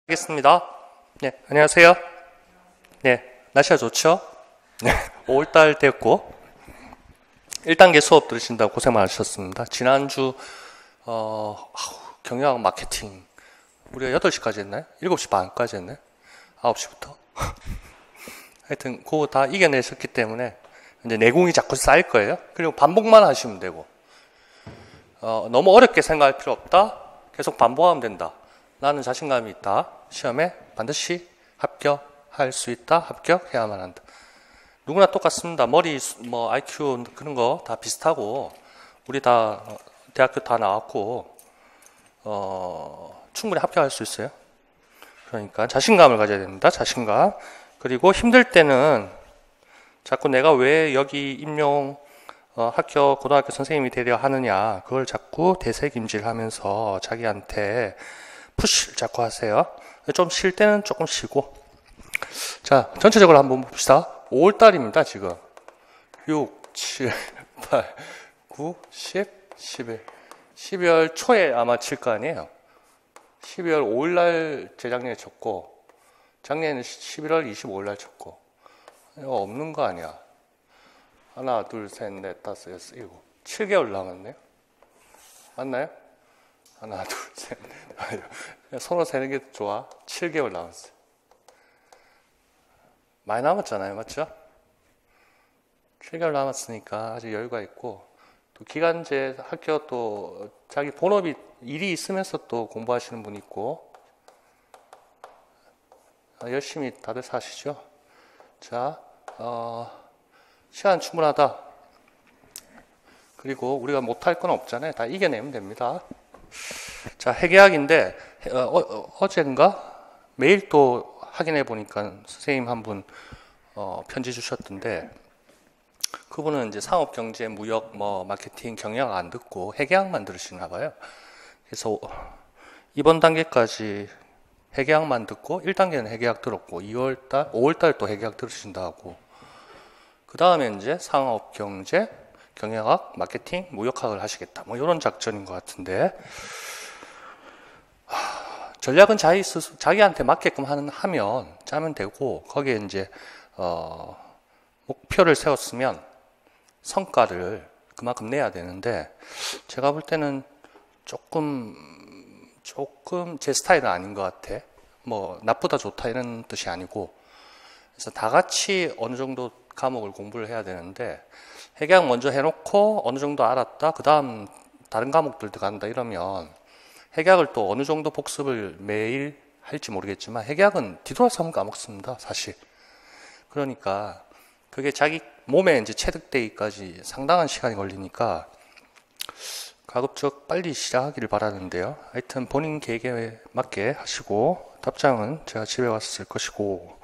알겠습니다. 네, 안녕하세요. 네, 날씨가 좋죠? 네, 5월달 됐고 1단계 수업 들으신다고 고생 많으셨습니다. 지난주 경영학 마케팅 우리가 8시까지 했나요? 7시 반까지 했나요? 9시부터? 하여튼 그거 다 이겨내셨기 때문에 이제 내공이 자꾸 쌓일 거예요. 그리고 반복만 하시면 되고 너무 어렵게 생각할 필요 없다. 계속 반복하면 된다. 나는 자신감이 있다. 시험에 반드시 합격할 수 있다. 합격해야만 한다. 누구나 똑같습니다. 머리, IQ 그런 거 다 비슷하고 우리 다 대학교 다 나왔고 충분히 합격할 수 있어요. 그러니까 자신감을 가져야 됩니다. 자신감. 그리고 힘들 때는 자꾸 내가 왜 여기 임용 학교 고등학교 선생님이 되려 하느냐 그걸 자꾸 되새김질하면서 자기한테 푸시를 자꾸 하세요. 좀 쉴 때는 조금 쉬고. 자, 전체적으로 한번 봅시다. 5월달입니다, 지금. 6, 7, 8, 9, 10, 11. 12월 초에 아마 칠 거 아니에요. 12월 5일날 재작년에 쳤고, 작년에는 11월 25일날 쳤고. 이거 없는 거 아니야. 하나, 둘, 셋, 넷, 다섯, 여섯, 일곱. 7개월 남았네요. 맞나요? 하나, 둘, 셋, 넷. 손으로 세는 게 좋아. 7개월 남았어요. 많이 남았잖아요. 맞죠? 7개월 남았으니까 아직 여유가 있고, 또 기간제 학교 또 자기 본업이 일이 있으면서 또 공부하시는 분 있고, 열심히 다들 사시죠. 자, 시간 충분하다. 그리고 우리가 못할 건 없잖아요. 다 이겨내면 됩니다. 자, 회계학인데 어젠가 메일 또 확인해 보니까 선생님 한 분 편지 주셨던데 그분은 이제 상업 경제, 무역, 마케팅, 경영학 안 듣고 회계학만 들으시나 봐요. 그래서 이번 단계까지 회계학만 듣고 1단계는 회계학 들었고 5월달 또 회계학 들으신다고. 그 다음에 이제 상업 경제, 경영학, 마케팅, 무역학을 하시겠다. 이런 작전인 것 같은데. 전략은 자기한테 맞게끔 하면 짜면 되고, 거기에 이제, 목표를 세웠으면 성과를 그만큼 내야 되는데, 제가 볼 때는 조금 제 스타일은 아닌 것 같아. 나쁘다 좋다 이런 뜻이 아니고, 그래서 다 같이 어느 정도 과목을 공부를 해야 되는데, 회계학 먼저 해놓고 어느 정도 알았다, 그 다음 다른 과목들 들어간다 이러면, 회계학을 또 어느 정도 복습을 매일 할지 모르겠지만 회계학은 뒤돌아서 하면 까먹습니다, 사실. 그러니까 그게 자기 몸에 이제 체득되기까지 상당한 시간이 걸리니까 가급적 빨리 시작하기를 바라는데요. 하여튼 본인 계획에 맞게 하시고 답장은 제가 집에 와서 쓸 것이고.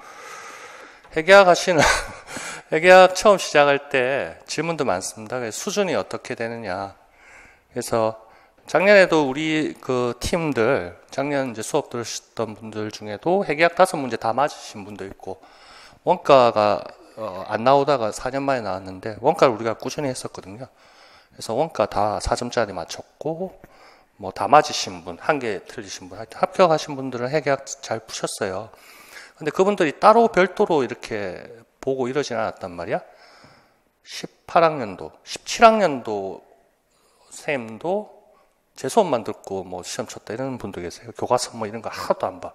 회계학 처음 시작할 때 질문도 많습니다. 수준이 어떻게 되느냐. 그래서 작년에도 우리 그 팀들, 작년 이제 수업 들으셨던 분들 중에도 회계학 5문제 다 맞으신 분도 있고, 원가가 안 나오다가 4년 만에 나왔는데, 원가를 우리가 꾸준히 했었거든요. 그래서 원가 다 4점짜리 맞췄고, 다 맞으신 분, 1개 틀리신 분, 하여튼 합격하신 분들은 회계학 잘 푸셨어요. 근데 그분들이 따로 별도로 이렇게 보고 이러진 않았단 말이야. 18학년도, 17학년도 쌤도 제 수업만 듣고 시험 쳤다 이런 분도 계세요. 교과서 이런 거 하나도 안 봐.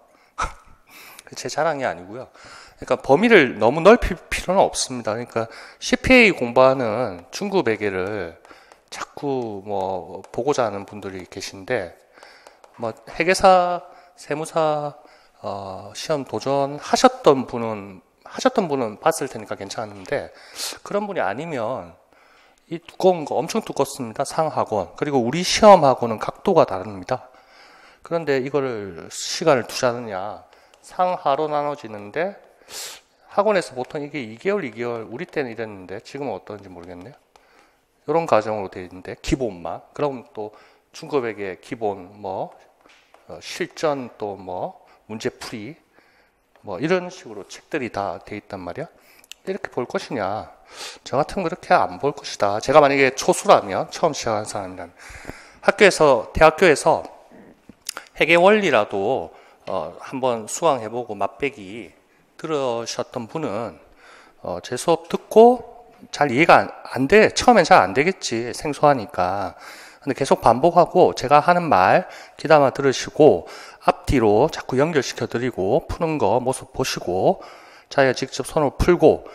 제 자랑이 아니고요. 그러니까 범위를 너무 넓힐 필요는 없습니다. 그러니까 CPA 공부하는 중급회계를 자꾸 보고자 하는 분들이 계신데 회계사, 세무사 시험 도전하셨던 분은 봤을 테니까 괜찮은데 그런 분이 아니면 이 두꺼운 거 엄청 두껍습니다. 상학원. 그리고 우리 시험하고는 각도가 다릅니다. 그런데 이거를 시간을 투자하느냐. 상하로 나눠지는데 학원에서 보통 이게 2개월 우리 때는 이랬는데 지금은 어떤지 모르겠네요. 이런 과정으로 되어 있는데 기본만. 그럼 또 중급에게 기본 실전 또 문제풀이 이런 식으로 책들이 다 돼 있단 말이야. 이렇게 볼 것이냐. 저 같은 거 이렇게 안 볼 것이다. 제가 만약에 초수라면, 처음 시작한 사람이라면, 대학교에서 회계 원리라도 한번 수강해보고 맛배기 들으셨던 분은 제 수업 듣고 잘 이해가 안 돼. 처음엔 잘 안 되겠지. 생소하니까. 근데 계속 반복하고 제가 하는 말 귀담아 들으시고 앞뒤로 자꾸 연결시켜 드리고 푸는 거 모습 보시고 자기가 직접 손으로 풀고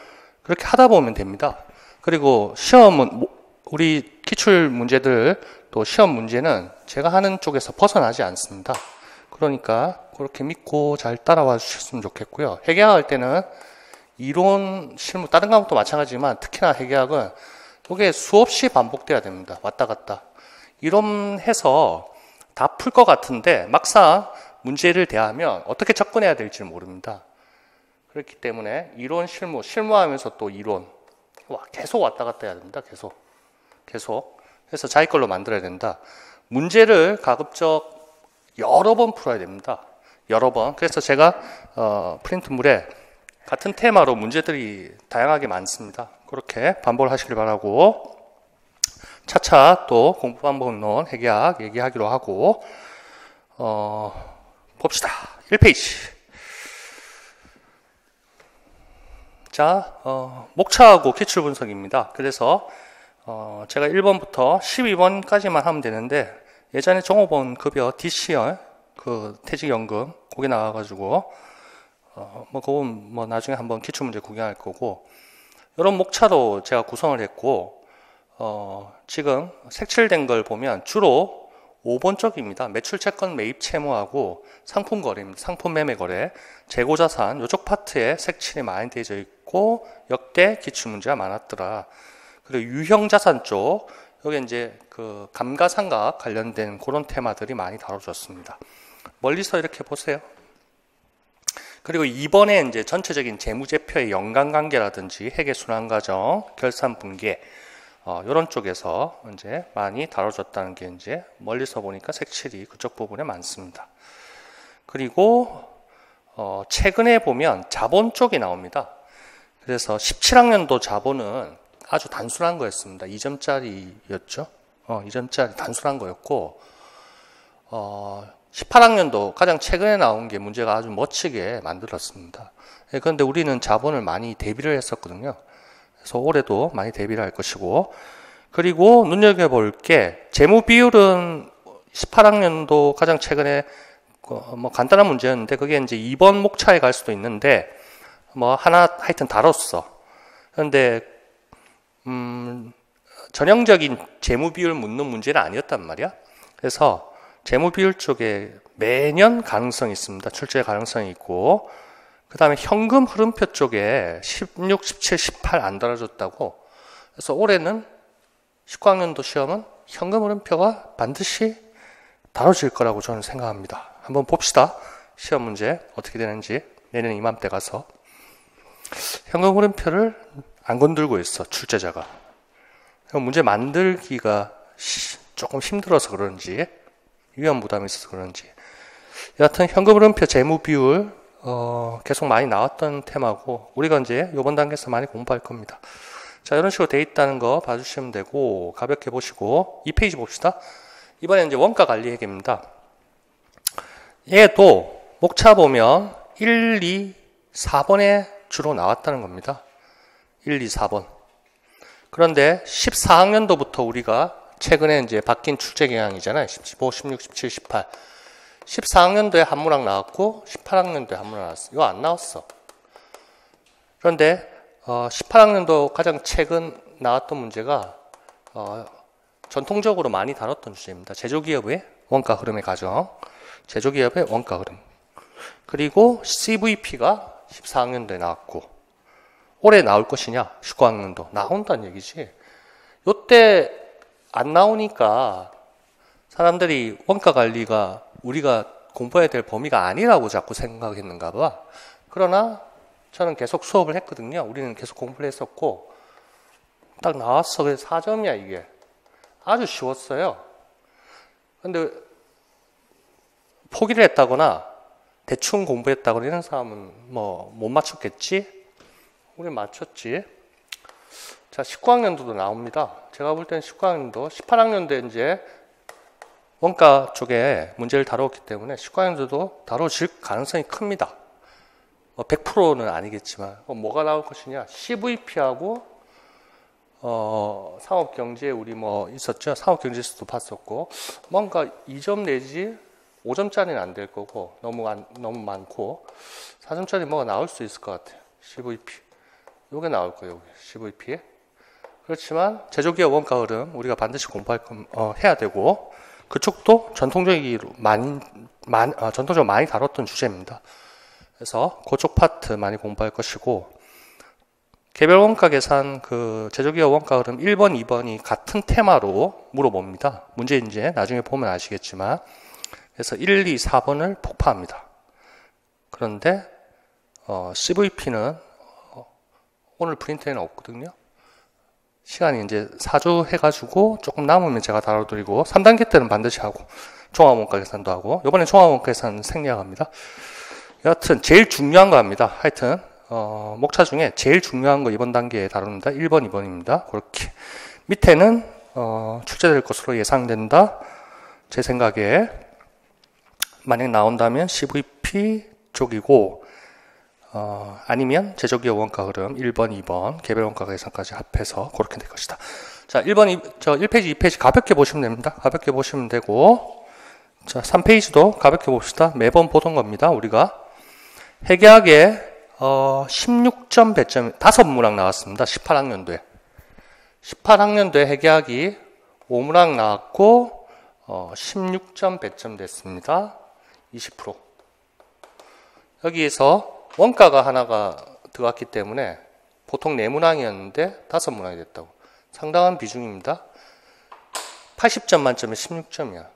그렇게 하다 보면 됩니다. 그리고 시험은 우리 기출 문제들 또 시험 문제는 제가 하는 쪽에서 벗어나지 않습니다. 그러니까 그렇게 믿고 잘 따라와 주셨으면 좋겠고요. 회계학할 때는 이론, 실무, 다른 과목도 마찬가지지만 특히나 회계학은 이게 수없이 반복돼야 됩니다. 왔다 갔다. 이론해서 다 풀 것 같은데 막상 문제를 대하면 어떻게 접근해야 될지 모릅니다. 그렇기 때문에 이론, 실무하면서 또 이론 계속 왔다 갔다 해야 됩니다. 계속. 그래서 자기 걸로 만들어야 된다. 문제를 가급적 여러 번 풀어야 됩니다. 여러 번. 그래서 제가 프린트물에 같은 테마로 문제들이 다양하게 많습니다. 그렇게 반복을 하시길 바라고 차차 또 공부 방법론 회계학 얘기하기로 하고 봅시다. 1페이지. 자, 목차하고 기출 분석입니다. 그래서 제가 1번부터 12번까지만 하면 되는데 예전에 종업원 급여 DCR 그 퇴직연금 거기 나와가지고 그건 나중에 한번 기출문제 구경할 거고 이런 목차로 제가 구성을 했고 지금 색칠된 걸 보면 주로 5번 쪽입니다. 매출채권 매입 채무하고 상품 거래입니다. 상품 매매 거래, 재고자산 이쪽 파트에 색칠이 많이 되어 있고 역대 기출문제가 많았더라. 그리고 유형자산 쪽 여기 이제 그 감가상각 관련된 그런 테마들이 많이 다뤄졌습니다. 멀리서 이렇게 보세요. 그리고 이번에 이제 전체적인 재무제표의 연관관계라든지 회계순환과정, 결산분계 이런 쪽에서 이제 많이 다뤄졌다는 게 이제 멀리서 보니까 색칠이 그쪽 부분에 많습니다. 그리고 최근에 보면 자본 쪽이 나옵니다. 그래서 17학년도 자본은 아주 단순한 거였습니다. 2점짜리였죠. 2점짜리 단순한 거였고 18학년도 가장 최근에 나온 게 문제가 아주 멋지게 만들었습니다. 그런데 우리는 자본을 많이 대비를 했었거든요. 그래서 올해도 많이 대비를 할 것이고 그리고 눈여겨볼 게 재무 비율은 18학년도 가장 최근에 간단한 문제였는데 그게 이제 2번 목차에 갈 수도 있는데 하나 하여튼 다뤘어. 그런데 전형적인 재무 비율 묻는 문제는 아니었단 말이야. 그래서 재무 비율 쪽에 매년 가능성이 있습니다. 출제 가능성이 있고 그 다음에 현금 흐름표 쪽에 16, 17, 18 안 달아줬다고. 그래서 올해는 19학년도 시험은 현금 흐름표가 반드시 다뤄질 거라고 저는 생각합니다. 한번 봅시다. 시험 문제 어떻게 되는지 내년 이맘때 가서. 현금 흐름표를 안 건들고 있어, 출제자가. 문제 만들기가 조금 힘들어서 그런지 위험 부담이 있어서 그런지 여하튼 현금 흐름표 재무 비율 계속 많이 나왔던 테마고 우리가 이제 이번 단계에서 많이 공부할 겁니다. 자, 이런 식으로 돼 있다는 거 봐주시면 되고 가볍게 보시고 2페이지 봅시다. 이번에 이제 원가 관리 회계입니다. 얘도 목차 보면 1, 2, 4번에 주로 나왔다는 겁니다. 1, 2, 4번. 그런데 14학년도부터 우리가 최근에 이제 바뀐 출제 경향이잖아요. 15, 16, 17, 18. 14학년도에 한 문항 나왔고 18학년도에 한 문항 나왔어. 이거 안 나왔어. 그런데 18학년도 가장 최근 나왔던 문제가 전통적으로 많이 다뤘던 주제입니다. 제조기업의 원가 흐름의 과정, 제조기업의 원가 흐름. 그리고 CVP가 14학년도에 나왔고 올해 나올 것이냐? 19학년도 나온다는 얘기지. 요때 안 나오니까 사람들이 원가 관리가 우리가 공부해야 될 범위가 아니라고 자꾸 생각했는가 봐. 그러나 저는 계속 수업을 했거든요. 우리는 계속 공부를 했었고 딱 나왔어. 그래서 4점이야 이게. 아주 쉬웠어요. 근데 포기를 했다거나 대충 공부했다거나 이런 사람은 못 맞췄겠지? 우리 맞췄지. 자, 19학년도도 나옵니다. 제가 볼 때는 19학년도, 18학년도에 이제 원가 쪽에 문제를 다뤘기 때문에 19학년도도 다뤄질 가능성이 큽니다. 100%는 아니겠지만 뭐가 나올 것이냐, CVP하고 상업경제 우리 뭐 있었죠. 상업경제에서도 봤었고 뭔가 2점 내지 5점짜리는 안 될 거고 너무 많고 4점짜리 뭐가 나올 수 있을 것 같아요. CVP 요게 나올 거예요. 요게 CVP에. 그렇지만 제조기업 원가 흐름 우리가 반드시 해야 되고 그쪽도 전통적으로 많이 다뤘던 주제입니다. 그래서 그쪽 파트 많이 공부할 것이고 개별 원가 계산 제조기업 원가 흐름 1번, 2번이 같은 테마로 물어봅니다. 문제 이제 나중에 보면 아시겠지만 그래서 1, 2, 4번을 폭파합니다. 그런데 CVP는 오늘 프린트에는 없거든요. 시간이 이제 4주 해가지고 조금 남으면 제가 다뤄드리고 3단계 때는 반드시 하고 종합원가 계산도 하고 이번에 종합원가 계산 생략합니다. 여하튼 제일 중요한 거 합니다. 하여튼 목차 중에 제일 중요한 거 이번 단계에 다룹니다. 1번, 2번입니다. 그렇게 밑에는 출제될 것으로 예상된다. 제 생각에 만약 나온다면 CVP 쪽이고 아니면 제조기업 원가 흐름 1번, 2번 개별 원가 계산까지 합해서 그렇게 될 것이다. 자, 1페이지, 2페이지 가볍게 보시면 됩니다. 가볍게 보시면 되고 자, 3페이지도 가볍게 봅시다. 매번 보던 겁니다. 우리가 회계학에 16점 배점 5문항 나왔습니다. 18학년도에 18학년도에 회계학이 5문항 나왔고 16점 배점 됐습니다. 20%. 여기에서 원가가 하나가 들어갔기 때문에 보통 4문항이었는데 5문항이 됐다고. 상당한 비중입니다. 80점 만점에 16점이야.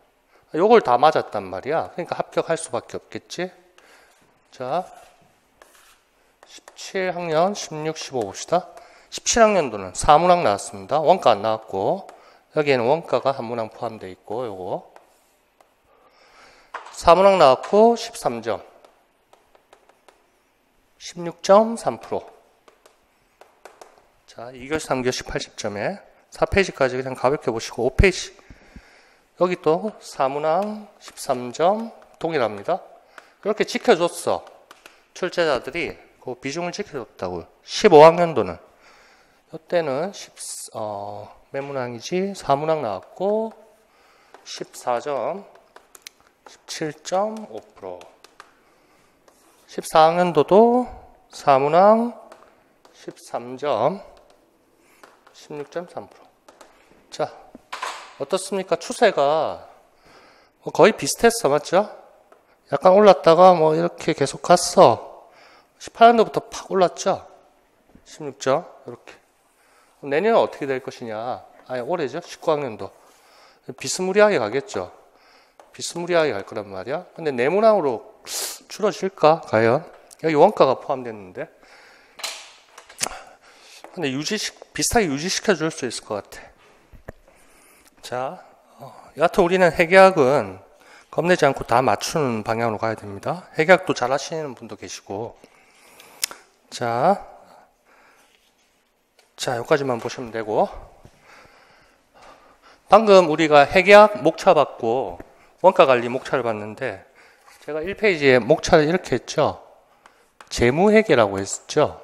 요걸 다 맞았단 말이야. 그러니까 합격할 수밖에 없겠지. 자, 17학년 16, 15 봅시다. 17학년도는 4문항 나왔습니다. 원가 안 나왔고 여기에는 원가가 한 문항 포함되어 있고 요거 4문항 나왔고 13점 16.3%. 자, 2교시, 3교시 80점에 4페이지까지 그냥 가볍게 보시고 5페이지 여기 또 4문항 13점 동일합니다. 그렇게 지켜줬어. 출제자들이 그 비중을 지켜줬다고요. 15학년도는 이때는 몇 문항이지? 4문항 나왔고 14점 17.5%. 14학년도도 4문항 13점 16.3%. 자, 어떻습니까? 추세가 거의 비슷했어. 맞죠? 약간 올랐다가 뭐 이렇게 계속 갔어. 18년도부터 팍 올랐죠? 16점 이렇게. 내년은 어떻게 될 것이냐? 아니 올해죠? 19학년도 비스무리하게 가겠죠. 비스무리하게 갈 거란 말이야. 근데 내문항으로 줄어질까? 과연? 여기 원가가 포함됐는데. 근데 비슷하게 유지시켜 줄 수 있을 것 같아. 자, 여하튼 우리는 회계학은 겁내지 않고 다 맞추는 방향으로 가야 됩니다. 회계학도 잘 하시는 분도 계시고. 자, 여기까지만 보시면 되고. 방금 우리가 회계학 목차 받고 원가관리 목차를 봤는데 제가 1페이지에 목차를 이렇게 했죠. 재무회계라고 했죠.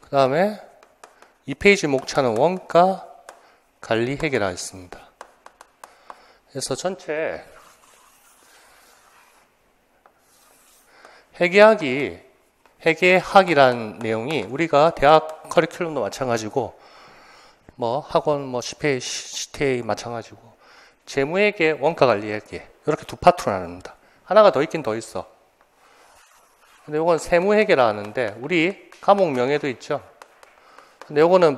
그 다음에 2페이지 목차는 원가관리회계라 했습니다. 그래서 전체 회계학이라는 내용이 우리가 대학 커리큘럼도 마찬가지고 뭐 학원 뭐 CTA 마찬가지고 재무회계, 원가관리회계 이렇게 두 파트로 나눕니다. 하나가 더 있긴 더 있어. 근데 이건 세무회계라 하는데 우리 과목 명예도 있죠. 근데 이거는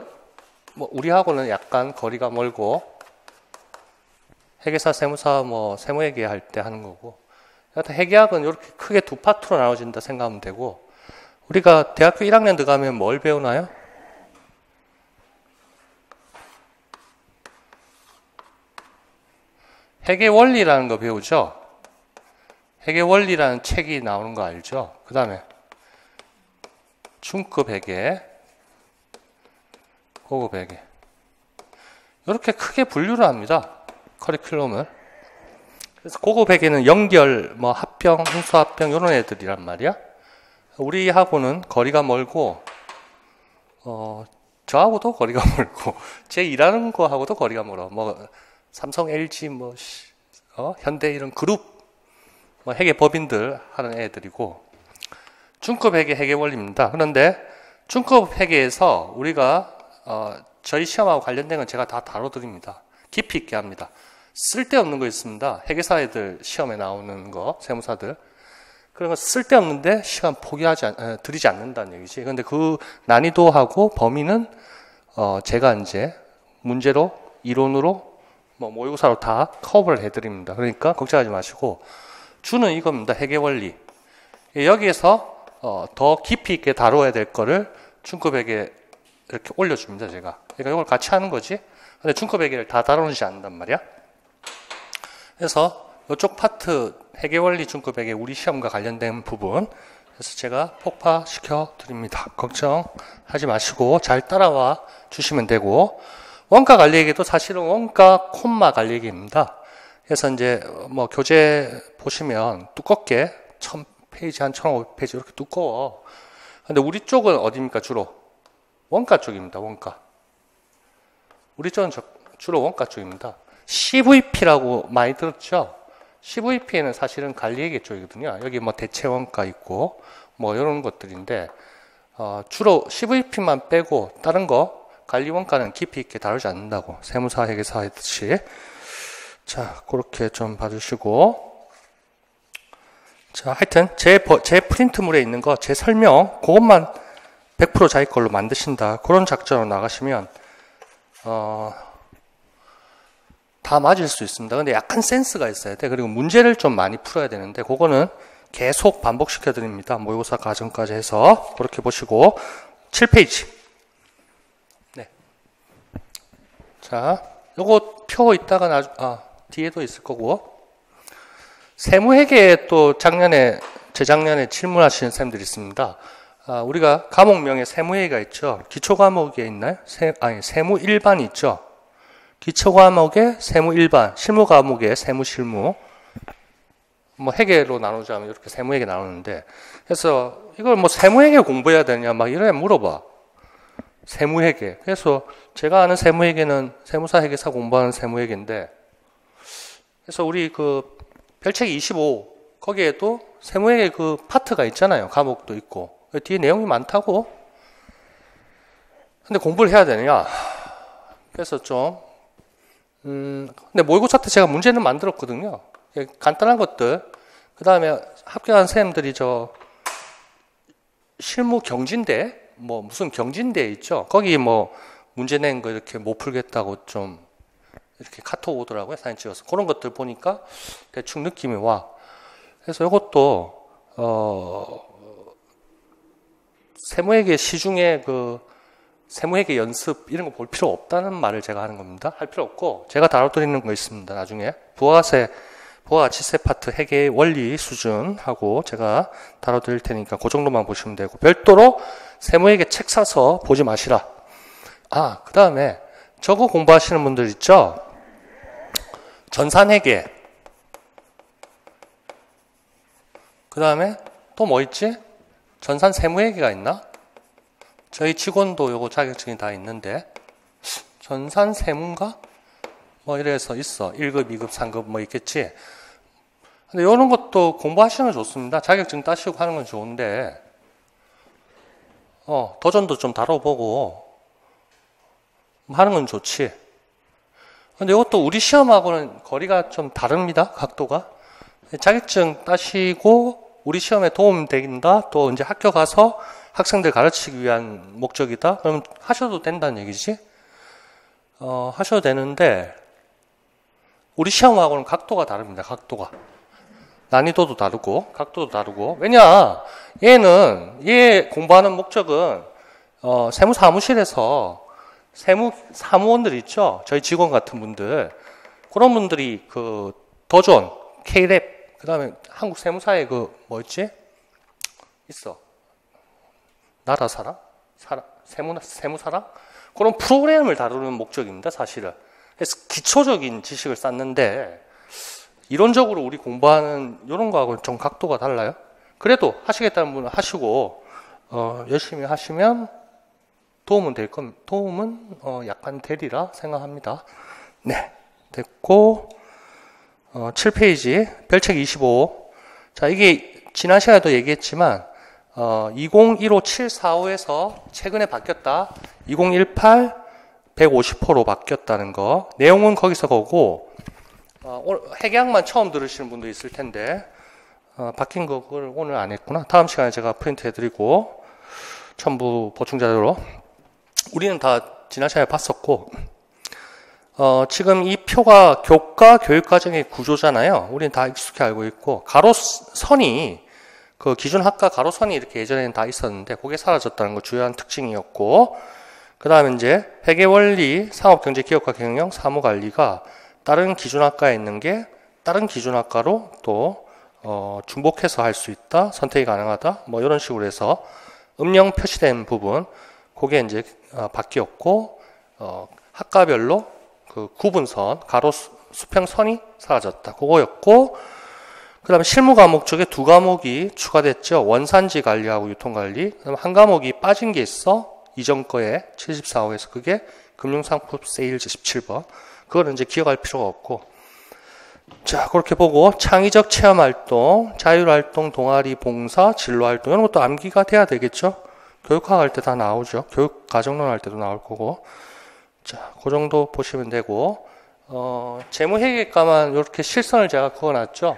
뭐 우리하고는 약간 거리가 멀고 회계사, 세무사, 뭐 세무회계 할 때 하는 거고. 여하튼 회계학은 이렇게 크게 두 파트로 나눠진다 생각하면 되고 우리가 대학교 1학년 들어가면 뭘 배우나요? 회계원리라는 거 배우죠? 회계원리라는 책이 나오는 거 알죠? 그 다음에 중급 회계, 고급 회계. 이렇게 크게 분류를 합니다. 커리큘럼을. 그래서 고급 회계는 연결, 뭐 합병, 인수합병 이런 애들이란 말이야. 우리하고는 거리가 멀고 저하고도 거리가 멀고 제 일하는 거하고도 거리가 멀어. 뭐 삼성, LG, 뭐 현대 이런 그룹 뭐 회계 법인들 하는 애들이고 중급 회계 회계 원리입니다. 그런데 중급 회계에서 우리가 저희 시험하고 관련된 건 제가 다 다뤄드립니다. 깊이 있게 합니다. 쓸데없는 거 있습니다. 회계사 애들 시험에 나오는 거, 세무사들. 그런 거 쓸데없는데 시간 드리지 않는다는 얘기지. 그런데 그 난이도하고 범위는 제가 이제 문제로, 이론으로, 뭐 모의고사로 다 커버를 해드립니다. 그러니까 걱정하지 마시고 주는 이겁니다. 회계 원리. 여기에서 더 깊이 있게 다뤄야 될 거를 중급 회계 이렇게 올려줍니다. 제가. 그러니까 이걸 같이 하는 거지. 근데 중급 회계를 다 다루지 않는단 말이야. 그래서 이쪽 파트 회계원리 중급 회계 우리 시험과 관련된 부분 그래서 제가 폭파시켜 드립니다. 걱정하지 마시고 잘 따라와 주시면 되고 원가 관리회계도 사실은 원가 콤마 관리회계입니다. 그래서 이제 뭐 교재 보시면 두껍게 1000페이지 한 1500페이지 이렇게 두꺼워. 근데 우리 쪽은 어디입니까? 주로 원가 쪽입니다. 원가. 우리 쪽은 주로 원가 쪽입니다. CVP라고 많이 들었죠? CVP에는 사실은 관리회계 쪽이거든요. 여기 뭐 대체원가 있고 뭐 이런 것들인데 주로 CVP만 빼고 다른 거 관리원가는 깊이 있게 다루지 않는다고 세무사 회계사 했듯이 자 그렇게 좀 봐주시고 자 하여튼 제 프린트물에 있는 거 제 설명 그것만 100% 자기 걸로 만드신다 그런 작전으로 나가시면 다 맞을 수 있습니다. 근데 약간 센스가 있어야 돼. 그리고 문제를 좀 많이 풀어야 되는데 그거는 계속 반복시켜 드립니다. 모의고사 과정까지 해서 그렇게 보시고 7페이지. 네. 자, 요거 표 있다가 뒤에도 있을 거고 세무회계에 또 재작년에 질문하시는 쌤들이 있습니다. 우리가 과목명에 세무회계가 있죠. 기초과목에 있나요? 세무 일반이 있죠. 기초과목에 세무 일반, 실무과목에 세무 실무, 뭐 회계로 나누자면 이렇게 세무회계 나누는데, 그래서 이걸 뭐 세무회계 공부해야 되냐 막 이래 물어봐. 세무회계. 그래서 제가 아는 세무회계는 세무사 회계사 공부하는 세무회계인데, 그래서 우리 그 별책 25 거기에도 세무회계 그 파트가 있잖아요. 과목도 있고 뒤에 내용이 많다고. 근데 공부를 해야 되느냐? 그래서 좀 근데 모의고사 때 제가 문제는 만들었거든요. 간단한 것들. 그 다음에 합격한 선생님들이 실무 경진대, 뭐 무슨 경진대 있죠? 거기 뭐 문제 낸 거 이렇게 못 풀겠다고 좀 이렇게 카톡 오더라고요. 사진 찍어서. 그런 것들 보니까 대충 느낌이 와. 그래서 이것도, 세무회계 시중에 세무회계 연습 이런 거 볼 필요 없다는 말을 제가 하는 겁니다. 할 필요 없고 제가 다뤄드리는 거 있습니다. 나중에 부가가치세 파트 회계 원리 수준하고 제가 다뤄드릴 테니까 그 정도만 보시면 되고 별도로 세무회계 책 사서 보지 마시라. 그 다음에 저거 공부하시는 분들 있죠? 전산회계 그 다음에 또 뭐 있지? 전산 세무회계가 있나? 저희 직원도 요거 자격증이 다 있는데 전산 세무인가? 뭐 이래서 있어. 1급, 2급, 3급 뭐 있겠지. 근데 이런 것도 공부하시는 건 좋습니다. 자격증 따시고 하는 건 좋은데 도전도 좀 다뤄보고 하는 건 좋지. 근데 이것도 우리 시험하고는 거리가 좀 다릅니다. 각도가. 자격증 따시고 우리 시험에 도움 된다. 또 이제 학교 가서 학생들 가르치기 위한 목적이다. 그러면 하셔도 된다는 얘기지. 하셔도 되는데 우리 시험하고는 각도가 다릅니다. 각도가. 난이도도 다르고 각도도 다르고. 왜냐? 얘 공부하는 목적은 세무사무실에서 사무원들 있죠. 저희 직원 같은 분들. 그런 분들이 도전, K랩 그 다음에 한국 세무사에 뭐였지? 있어. 나라사랑? 세무사랑? 그런 프로그램을 다루는 목적입니다, 사실은. 그래서 기초적인 지식을 쌓는데 이론적으로 우리 공부하는 이런 거하고는 좀 각도가 달라요. 그래도 하시겠다는 분은 하시고 열심히 하시면 도움은 약간 되리라 생각합니다. 네, 됐고 7페이지 별책 25. 자, 이게 지난 시간에도 얘기했지만 2015745에서 최근에 바뀌었다. 2018 150호로 바뀌었다는 거. 내용은 거기서 거고 핵약만 처음 들으시는 분도 있을 텐데 바뀐 거 그걸 오늘 안 했구나. 다음 시간에 제가 프린트 해드리고 첨부 보충 자료로. 우리는 다 지난 시간에 봤었고 지금 이 표가 교과 교육과정의 구조잖아요. 우리는 다 익숙히 알고 있고 가로선이 그 기준학과 가로선이 이렇게 예전에는 다 있었는데 그게 사라졌다는 거 주요한 특징이었고, 그 다음에 이제 회계원리, 상업경제, 기업과 경영, 사무관리가 다른 기준학과에 있는 게 다른 기준학과로 또 중복해서 할 수 있다, 선택이 가능하다, 뭐 이런 식으로 해서 음영 표시된 부분 그게 이제 바뀌었고 학과별로 그 구분선, 가로 수평선이 사라졌다. 그거였고, 그 다음에 실무 과목 쪽에 두 과목이 추가됐죠. 원산지 관리하고 유통관리. 그 다음에 한 과목이 빠진 게 있어. 이전 거에 74호에서 그게 금융상품 세일즈 17번. 그거는 이제 기억할 필요가 없고. 자, 그렇게 보고 창의적 체험활동, 자율활동, 동아리, 봉사, 진로활동 이런 것도 암기가 돼야 되겠죠. 교육학 할 때 다 나오죠. 교육과정론 할 때도 나올 거고. 자, 그 정도 보시면 되고, 재무회계과만 이렇게 실선을 제가 그어놨죠.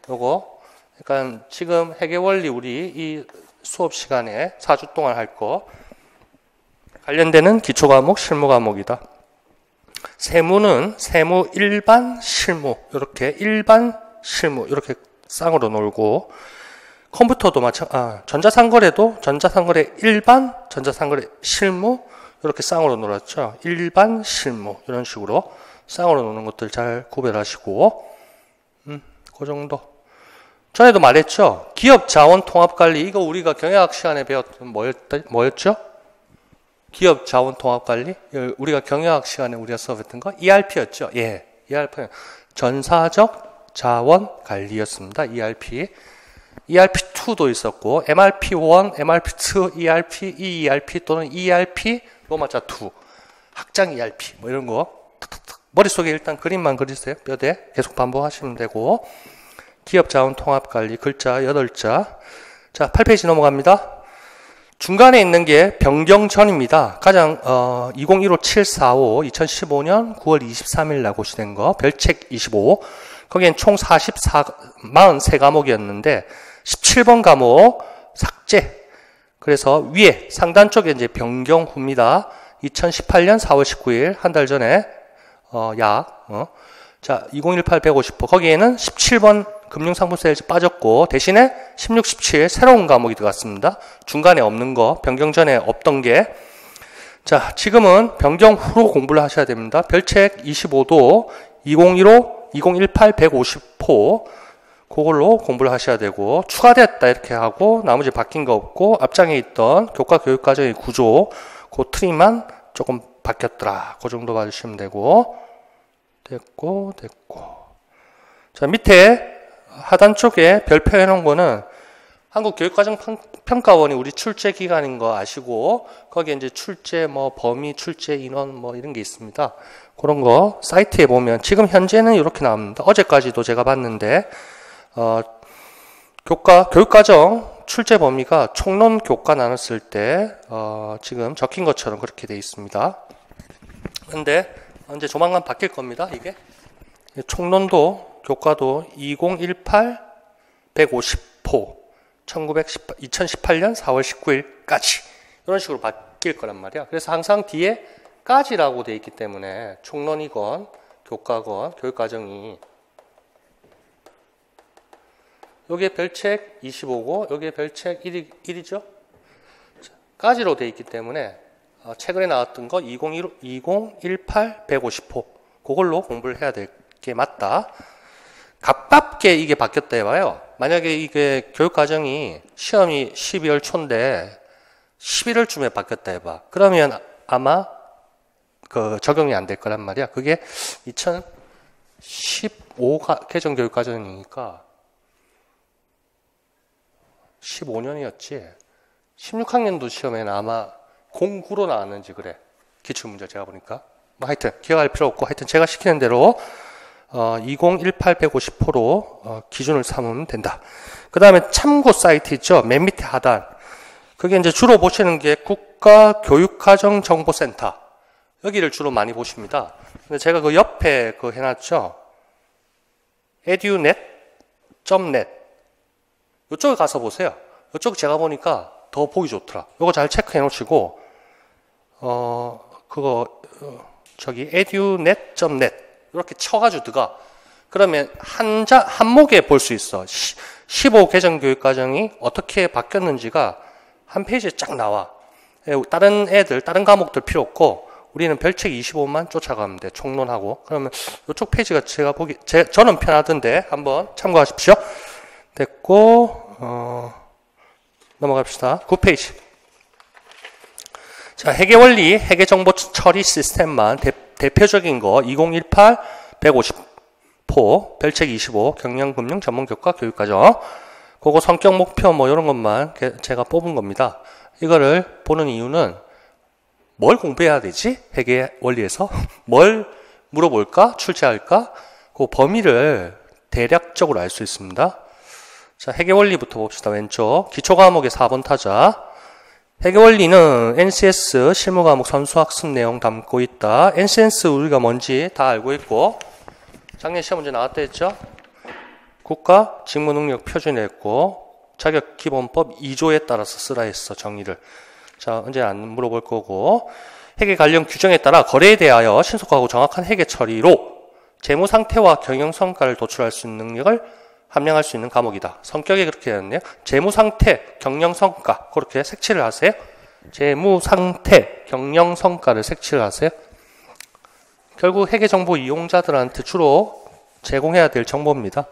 요거. 그러니까 지금 회계원리 우리 이 수업 시간에 4주 동안 할 거. 관련되는 기초과목, 실무과목이다. 세무는 세무 일반, 실무. 이렇게 일반, 실무. 이렇게 쌍으로 놀고, 컴퓨터도 전자상거래도 전자상거래 일반, 전자상거래 실무. 이렇게 쌍으로 놀았죠. 일반, 실무 이런 식으로 쌍으로 노는 것들 잘 구별하시고 그 정도. 전에도 말했죠. 기업 자원 통합 관리 이거 우리가 경영학 시간에 배웠던 뭐였죠? 기업 자원 통합 관리 우리가 경영학 시간에 우리가 수업했던 거 ERP였죠. 예, ERP 전사적 자원 관리였습니다. ERP. ERP2도 있었고 MRP1, MRP2, ERP, EERP 또는 ERP 로마자 2, 학장 ERP 뭐 이런 거 머릿속에 일단 그림만 그리세요. 몇 개 계속 반복하시면 되고. 기업자원통합관리 글자 8자. 자, 8페이지 넘어갑니다. 중간에 있는 게 변경전입니다. 가장 2015-745 2015년 9월 23일 날 고시된 거 별책 25. 거기엔 총 43과목이었는데 17번 과목 삭제. 그래서 위에 상단 쪽에 이제 변경 후입니다. 2018년 4월 19일 한 달 전에 자, 2018-150호 거기에는 17번 금융상품 세일즈 빠졌고 대신에 16, 17 새로운 과목이 들어갔습니다. 중간에 없는 거, 변경 전에 없던 게. 자, 지금은 변경 후로 공부를 하셔야 됩니다. 별책 25도 2015, 2018-150호 그걸로 공부를 하셔야 되고, 추가됐다 이렇게 하고 나머지 바뀐 거 없고 앞장에 있던 교과 교육과정의 구조 그 트리만 조금 바뀌었더라. 그 정도 봐주시면 되고. 됐고. 자, 밑에 하단 쪽에 별표 해놓은 거는 한국교육과정평가원이 우리 출제 기간인 거 아시고 거기에 이제 출제 범위, 출제 인원 이런 게 있습니다. 그런 거 사이트에 보면 지금 현재는 이렇게 나옵니다. 어제까지도 제가 봤는데 교육과정 출제 범위가 총론 교과 나눴을 때 지금 적힌 것처럼 그렇게 돼 있습니다. 그런데 이제 조만간 바뀔 겁니다. 이게 총론도 교과도 2018-150호 2018년 4월 19일까지 이런 식으로 바뀔 거란 말이야. 그래서 항상 뒤에 까지라고 돼 있기 때문에 총론이건 교과건 교육과정이 여기에 별책 25고 여기에 별책 1이죠. 까지로 돼 있기 때문에 최근에 나왔던 거 2018-150호 그걸로 공부를 해야 될 게 맞다. 가깝게 이게 바뀌었다 해봐요. 만약에 이게 교육과정이 시험이 12월 초인데 11월쯤에 바뀌었다 해봐. 그러면 아마 적용이 안 될 거란 말이야. 그게 2015 개정 교육과정이니까 15년이었지. 16학년도 시험에는 아마 09로 나왔는지 그래. 기출문제 제가 보니까. 뭐 하여튼 기억할 필요 없고 하여튼 제가 시키는 대로 2018-150호로 기준을 삼으면 된다. 그 다음에 참고 사이트 있죠. 맨 밑에 하단. 그게 이제 주로 보시는 게 국가교육과정정보센터. 여기를 주로 많이 보십니다. 근데 제가 그 옆에 해놨죠. edunet.net. 이쪽에 가서 보세요. 이쪽 제가 보니까 더 보기 좋더라. 이거 잘 체크해 놓으시고, edunet.net. 이렇게 쳐가지고 들어가. 그러면 한 목에 볼 수 있어. 15 개정 교육과정이 어떻게 바뀌었는지가 한 페이지에 쫙 나와. 다른 과목들 필요 없고, 우리는 별책 25만 쫓아가면 돼. 총론하고. 그러면 이쪽 페이지가 저는 편하던데, 한번 참고하십시오. 됐고, 넘어갑시다. 9페이지. 자, 회계원리, 회계정보 처리 시스템만 대표적인 거, 2018-150포, 별책 25, 경영금융 전문교과 교육과정. 그거 성격 목표 뭐 이런 것만 제가 뽑은 겁니다. 이거를 보는 이유는 뭘 공부해야 되지? 회계 원리에서 뭘 물어볼까? 출제할까? 그 범위를 대략적으로 알 수 있습니다. 자, 회계 원리부터 봅시다. 왼쪽 기초 과목의 4번 타자. 회계 원리는 NCS 실무 과목 선수 학습 내용 담고 있다. NCS 우리가 뭔지 다 알고 있고 작년 시험 문제 나왔다 했죠? 국가 직무능력 표준에 했고 자격기본법 2조에 따라서 쓰라 했어. 정의를. 자, 언제 안 물어볼 거고 회계 관련 규정에 따라 거래에 대하여 신속하고 정확한 회계 처리로 재무 상태와 경영 성과를 도출할 수 있는 능력을 함량할 수 있는 과목이다. 성격이 그렇게 되었네요. 재무 상태, 경영 성과 그렇게 색칠을 하세요. 재무 상태, 경영 성과를 색칠을 하세요. 결국 회계 정보 이용자들한테 주로 제공해야 될 정보입니다.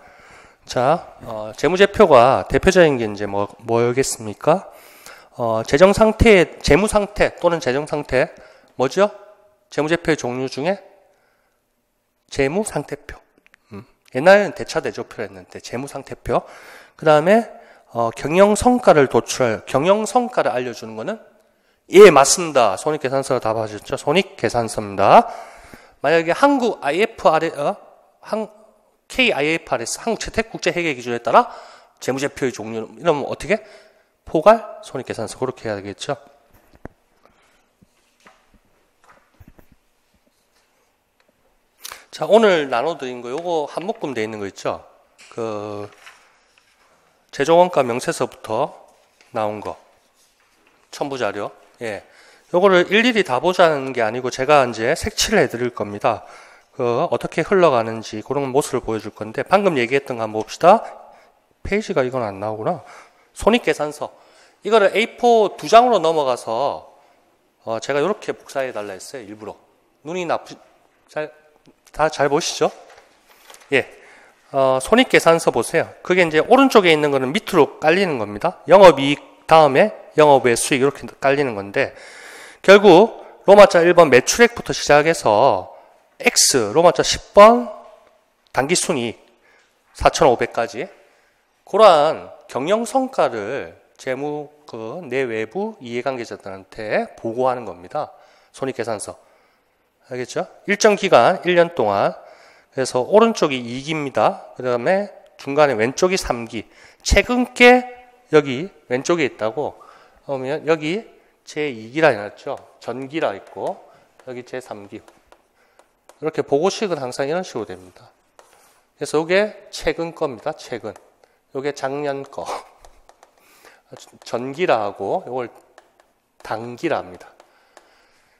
자, 재무제표가 대표적인 게 이제 뭐겠습니까? 재정 상태, 재무 상태 또는 재정 상태 뭐죠? 재무제표의 종류 중에 재무 상태표. 옛날에는 대차대조표를 했는데 재무 상태표. 그 다음에 경영 성과를 경영 성과를 알려주는 거는 예, 맞습니다. 손익계산서가 다 봐주셨죠? 손익계산서입니다. 만약에 한국 KIFRS, 한국채택국제회계 기준에 따라 재무제표의 종류는 이러면 어떻게? 포괄, 손익계산서 그렇게 해야 되겠죠. 자, 오늘 나눠드린 거 요거 한 묶음 돼 있는 거 있죠. 재정원가 명세서부터 나온 거 첨부자료. 예, 요거를 일일이 다 보자는 게 아니고 제가 이제 색칠을 해드릴 겁니다. 어떻게 흘러가는지 그런 모습을 보여줄 건데 방금 얘기했던 거 한번 봅시다. 페이지가 이건 안 나오구나. 손익계산서. 이거를 A4 두 장으로 넘어가서 제가 이렇게 복사해 달라 했어요. 일부러. 눈이 다 잘 보시죠? 예. 손익계산서 보세요. 그게 이제 오른쪽에 있는 거는 밑으로 깔리는 겁니다. 영업이익 다음에 영업외 수익 이렇게 깔리는 건데 결국 로마자 1번 매출액부터 시작해서 X 로마자 10번 당기순이익 4,500까지 그러한 경영성과를 재무 내외부 이해관계자들한테 보고하는 겁니다. 손익계산서. 알겠죠? 일정 기간 1년 동안. 그래서 오른쪽이 2기입니다. 그 다음에 중간에 왼쪽이 3기. 최근께 여기 왼쪽에 있다고 그러면 여기 제2기라 해놨죠. 전기라 있고 여기 제3기. 이렇게 보고식은 항상 이런 식으로 됩니다. 그래서 이게 최근 겁니다. 최근. 이게 작년 거. 전기라 하고 이걸 단기라 합니다.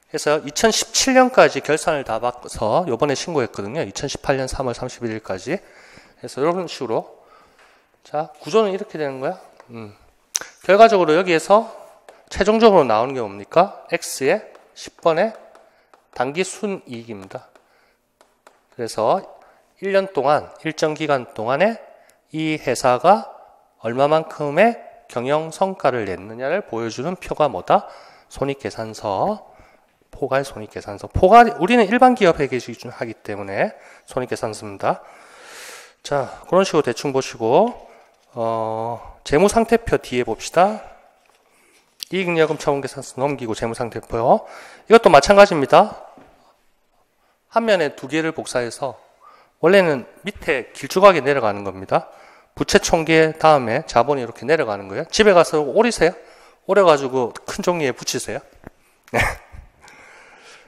그래서 2017년까지 결산을 다 받아서 이번에 신고했거든요. 2018년 3월 31일까지. 그래서 이런 식으로. 자, 구조는 이렇게 되는 거야. 결과적으로 여기에서 최종적으로 나오는 게 뭡니까? X의 10번의 단기 순이익입니다. 그래서 1년 동안, 일정 기간 동안에 이 회사가 얼마만큼의 경영 성과를 냈느냐를 보여주는 표가 뭐다? 손익계산서. 포괄 손익계산서. 포괄, 우리는 일반 기업 회계 기준 하기 때문에 손익계산서입니다. 자, 그런 식으로 대충 보시고, 재무상태표 뒤에 봅시다. 이익잉여금 처분계산서 넘기고 재무상태표. 이것도 마찬가지입니다. 한 면에 두 개를 복사해서, 원래는 밑에 길쭉하게 내려가는 겁니다. 부채 총계 다음에 자본이 이렇게 내려가는 거예요. 집에 가서 오리세요. 오려가지고 큰 종이에 붙이세요.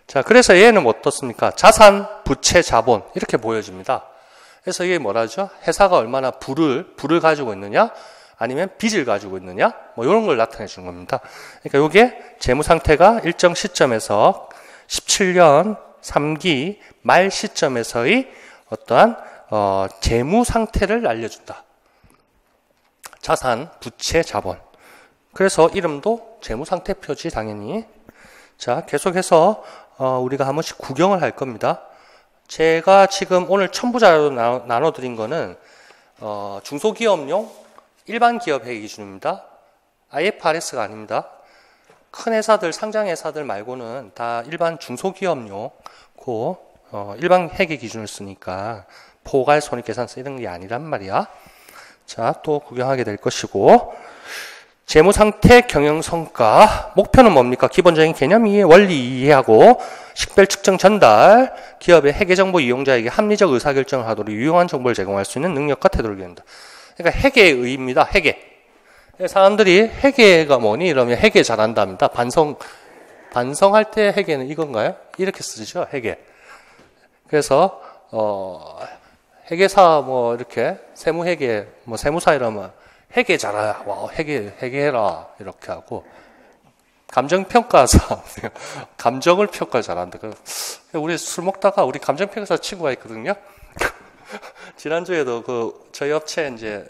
자, 그래서 얘는 어떻습니까? 자산, 부채, 자본 이렇게 보여집니다. 그래서 이게 뭐라죠? 회사가 얼마나 부를 가지고 있느냐, 아니면 빚을 가지고 있느냐, 뭐 이런 걸 나타내 주는 겁니다. 그러니까 이게 재무 상태가 일정 시점에서 17년 3기 말 시점에서의 어떠한 재무 상태를 알려준다. 자산, 부채, 자본. 그래서 이름도 재무상태표지 당연히. 자, 계속해서 우리가 한 번씩 구경을 할 겁니다. 제가 지금 오늘 첨부자료로 나눠드린 거는 중소기업용 일반 기업 회계 기준입니다. IFRS가 아닙니다. 큰 회사들, 상장 회사들 말고는 다 일반 중소기업용 일반 회계 기준을 쓰니까 포괄 손익계산서 이런 게 아니란 말이야. 자, 또 구경하게 될 것이고, 재무상태 경영성과 목표는 뭡니까? 기본적인 개념 이해, 원리 이해하고 식별 측정 전달, 기업의 회계정보 이용자에게 합리적 의사결정을 하도록 유용한 정보를 제공할 수 있는 능력과 태도를 기른다. 그러니까 회계의 의의입니다. 회계. 사람들이 회계가 뭐니? 이러면 회계 잘한답니다. 반성할 때 회계는 이건가요? 이렇게 쓰죠, 회계. 그래서 회계사 뭐 이렇게 세무회계 뭐 세무사 이러면 회계 잘해. 와, 회계해라. 이렇게 하고 감정평가사 감정을 평가 잘한다. 우리 술 먹다가 우리 감정평가사 친구가 있거든요. 지난주에도 저희 업체 이제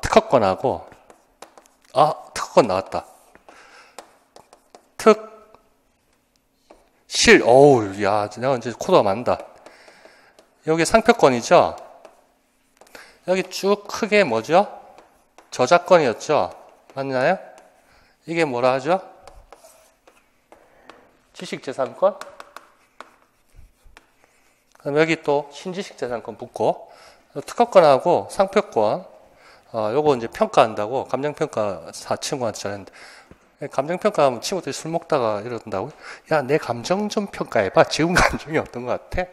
특허권하고 특허권 나왔다. 어우, 야, 내가 이제 코드가 많다. 여기 상표권이죠? 여기 쭉 크게 뭐죠? 저작권이었죠? 맞나요? 이게 뭐라 하죠? 지식재산권? 그럼 여기 또 신지식재산권 붙고, 특허권하고 상표권, 요거 이제 평가한다고 감정평가사 친구한테 전했는데, 감정평가하면 친구들이 술 먹다가 이러던다고요? 야, 내 감정 좀 평가해봐. 지금 감정이 어떤 것 같아?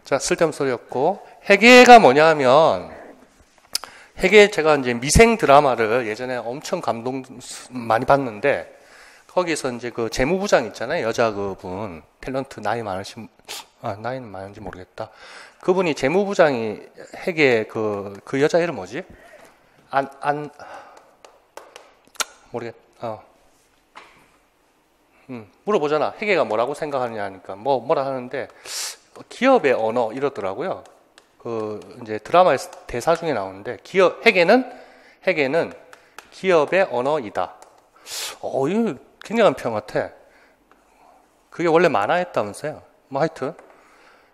자, 쓸데없는 소리였고, 회계가 뭐냐 하면, 회계 제가 이제 미생 드라마를 예전에 엄청 감동 많이 봤는데, 거기서 이제 그 재무부장 있잖아요. 여자 그분. 탤런트 나이는 많은지 모르겠다. 그분이 재무부장이 회계 그 여자 이름 뭐지? 모르겠다. 물어보잖아. 회계가 뭐라고 생각하느냐 하니까 뭐라 하는데 기업의 언어 이러더라고요. 이제 드라마의 대사 중에 나오는데 회계는 기업의 언어이다. 이거 굉장한 표현 같아. 그게 원래 만화였다면서요. 뭐 하여튼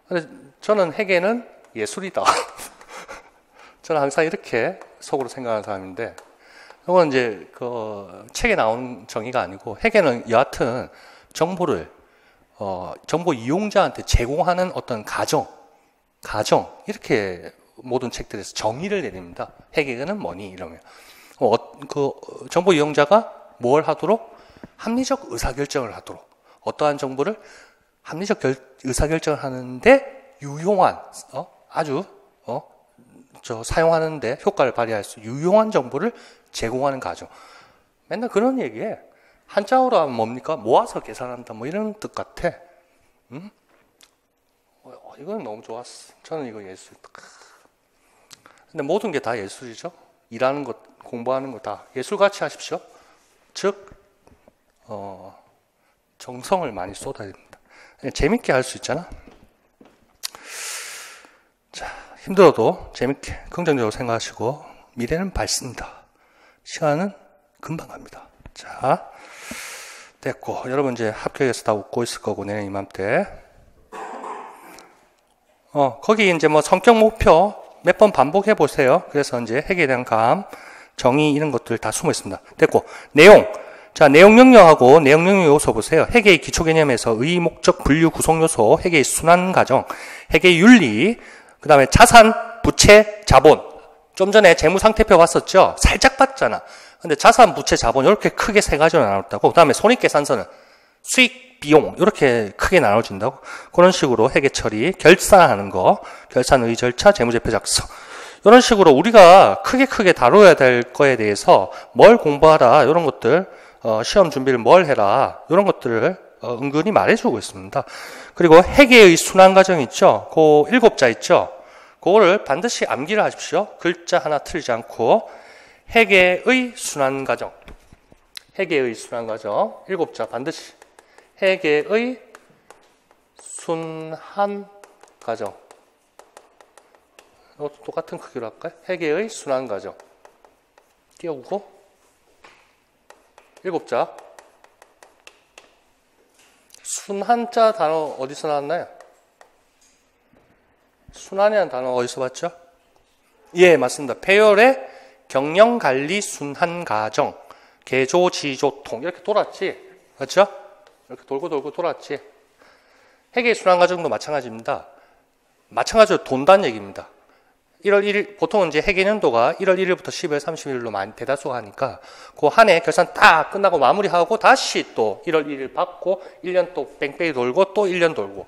근데 저는 회계는 예술이다. 저는 항상 이렇게 속으로 생각하는 사람인데 이건 이제 그 책에 나온 정의가 아니고 회계는 여하튼 정보를 정보 이용자한테 제공하는 어떤 가정 이렇게 모든 책들에서 정의를 내립니다. 회계는 뭐니 이러면 그 정보 이용자가 뭘 하도록 합리적 의사결정을 하도록 어떠한 정보를 합리적 의사결정을 하는데 유용한 아주 사용하는데 효과를 발휘할 수 유용한 정보를 제공하는 가정. 맨날 그런 얘기해. 한자어로 하면 뭡니까? 모아서 계산한다. 뭐 이런 뜻 같아. 응? 이건 너무 좋았어. 저는 이거 예술. 근데 모든 게 다 예술이죠. 일하는 것, 공부하는 거 다 예술같이 하십시오. 즉, 정성을 많이 쏟아야 됩니다. 재밌게 할 수 있잖아. 자, 힘들어도 재밌게, 긍정적으로 생각하시고, 미래는 밝습니다. 시간은 금방 갑니다. 자, 됐고, 여러분 이제 합격해서 다 웃고 있을 거고, 내년 이맘때. 거기 이제 뭐 성격 목표 몇 번 반복해 보세요. 그래서 이제 회계에 대한 감, 정의 이런 것들 다 숨어 있습니다. 됐고, 내용. 자, 내용 명령하고 내용 명령 요소 보세요. 회계의 기초 개념에서 의, 목적, 분류, 구성 요소, 회계의 순환 과정, 회계의 윤리, 그 다음에 자산, 부채, 자본. 좀 전에 재무상태표 봤었죠? 살짝 봤잖아. 근데 자산, 부채, 자본 이렇게 크게 세 가지로 나눴다고. 그 다음에 손익계산서는 수익, 비용 이렇게 크게 나눠진다고. 그런 식으로 회계 처리, 결산하는 거, 결산의 절차, 재무제표 작성. 이런 식으로 우리가 크게 다뤄야 될 거에 대해서 뭘 공부하라 이런 것들, 시험 준비를 뭘 해라 이런 것들을 은근히 말해주고 있습니다. 그리고 회계의 순환 과정 있죠? 그 7자 있죠? 그거를 반드시 암기를 하십시오. 글자 하나 틀리지 않고. 회계의 순환 과정. 회계의 순환 과정 7자 반드시. 회계의 순환 과정. 똑같은 크기로 할까요? 회계의 순환 과정. 띄워보고 7자. 순환자 단어 어디서 나왔나요? 순환이라는 단어 어디서 봤죠? 예, 맞습니다. 배열의 경영관리 순환 과정, 개조, 지조통 이렇게 돌았지? 맞죠? 이렇게 돌고 돌았지? 회계 순환 과정도 마찬가지입니다. 마찬가지로 돈다는 얘기입니다. 1월 1일, 보통은 이제 회계년도가 1월 1일부터 12월 30일로 많이 대다수가 하니까 그 한 해 결산 딱 끝나고 마무리하고 다시 또 1월 1일 받고 1년 또 뺑뺑이 돌고 또 1년 돌고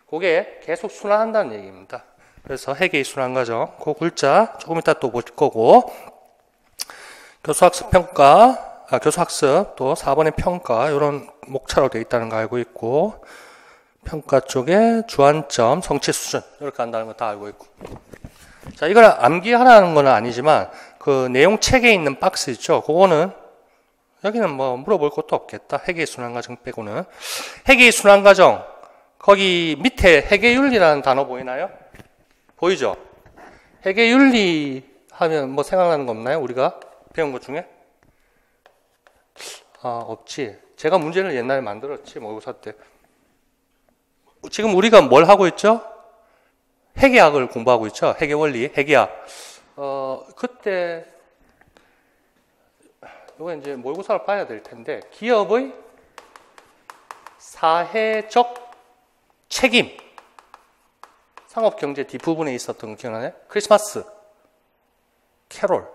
그게 계속 순환한다는 얘기입니다. 그래서 회계의 순환 과정, 그 글자 조금 이따 또 보실 거고, 교수학습 평가, 교수학습 또 4번의 평가 이런 목차로 되어 있다는 거 알고 있고, 평가 쪽에 주안점, 성취 수준 이렇게 한다는 거 다 알고 있고. 자, 이걸 암기하라는 건 아니지만 그 내용 책에 있는 박스 있죠? 그거는 여기는 뭐 물어볼 것도 없겠다. 회계의 순환 과정 빼고는. 회계의 순환 과정 거기 밑에 회계윤리라는 단어 보이나요? 보이죠? 회계윤리 하면 뭐 생각나는 거 없나요? 우리가 배운 것 중에? 없지. 제가 문제를 옛날에 만들었지, 모의고사 때. 지금 우리가 뭘 하고 있죠? 회계학을 공부하고 있죠? 회계원리, 회계학. 그때, 이거 이제 모의고사를 봐야 될 텐데, 기업의 사회적 책임. 상업경제 뒷부분에 있었던 거 기억나네? 크리스마스. 캐롤.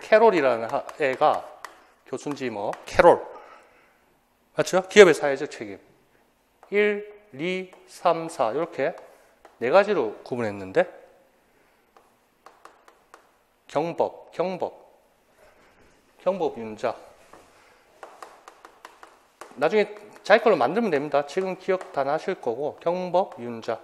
캐롤이라는 애가 교수인지 뭐, 캐롤. 맞죠? 기업의 사회적 책임. 1, 2, 3, 4 이렇게 4가지로 구분했는데 경법 윤자. 나중에 자기 걸로 만들면 됩니다. 지금 기억 다 나실 거고 경법 윤자.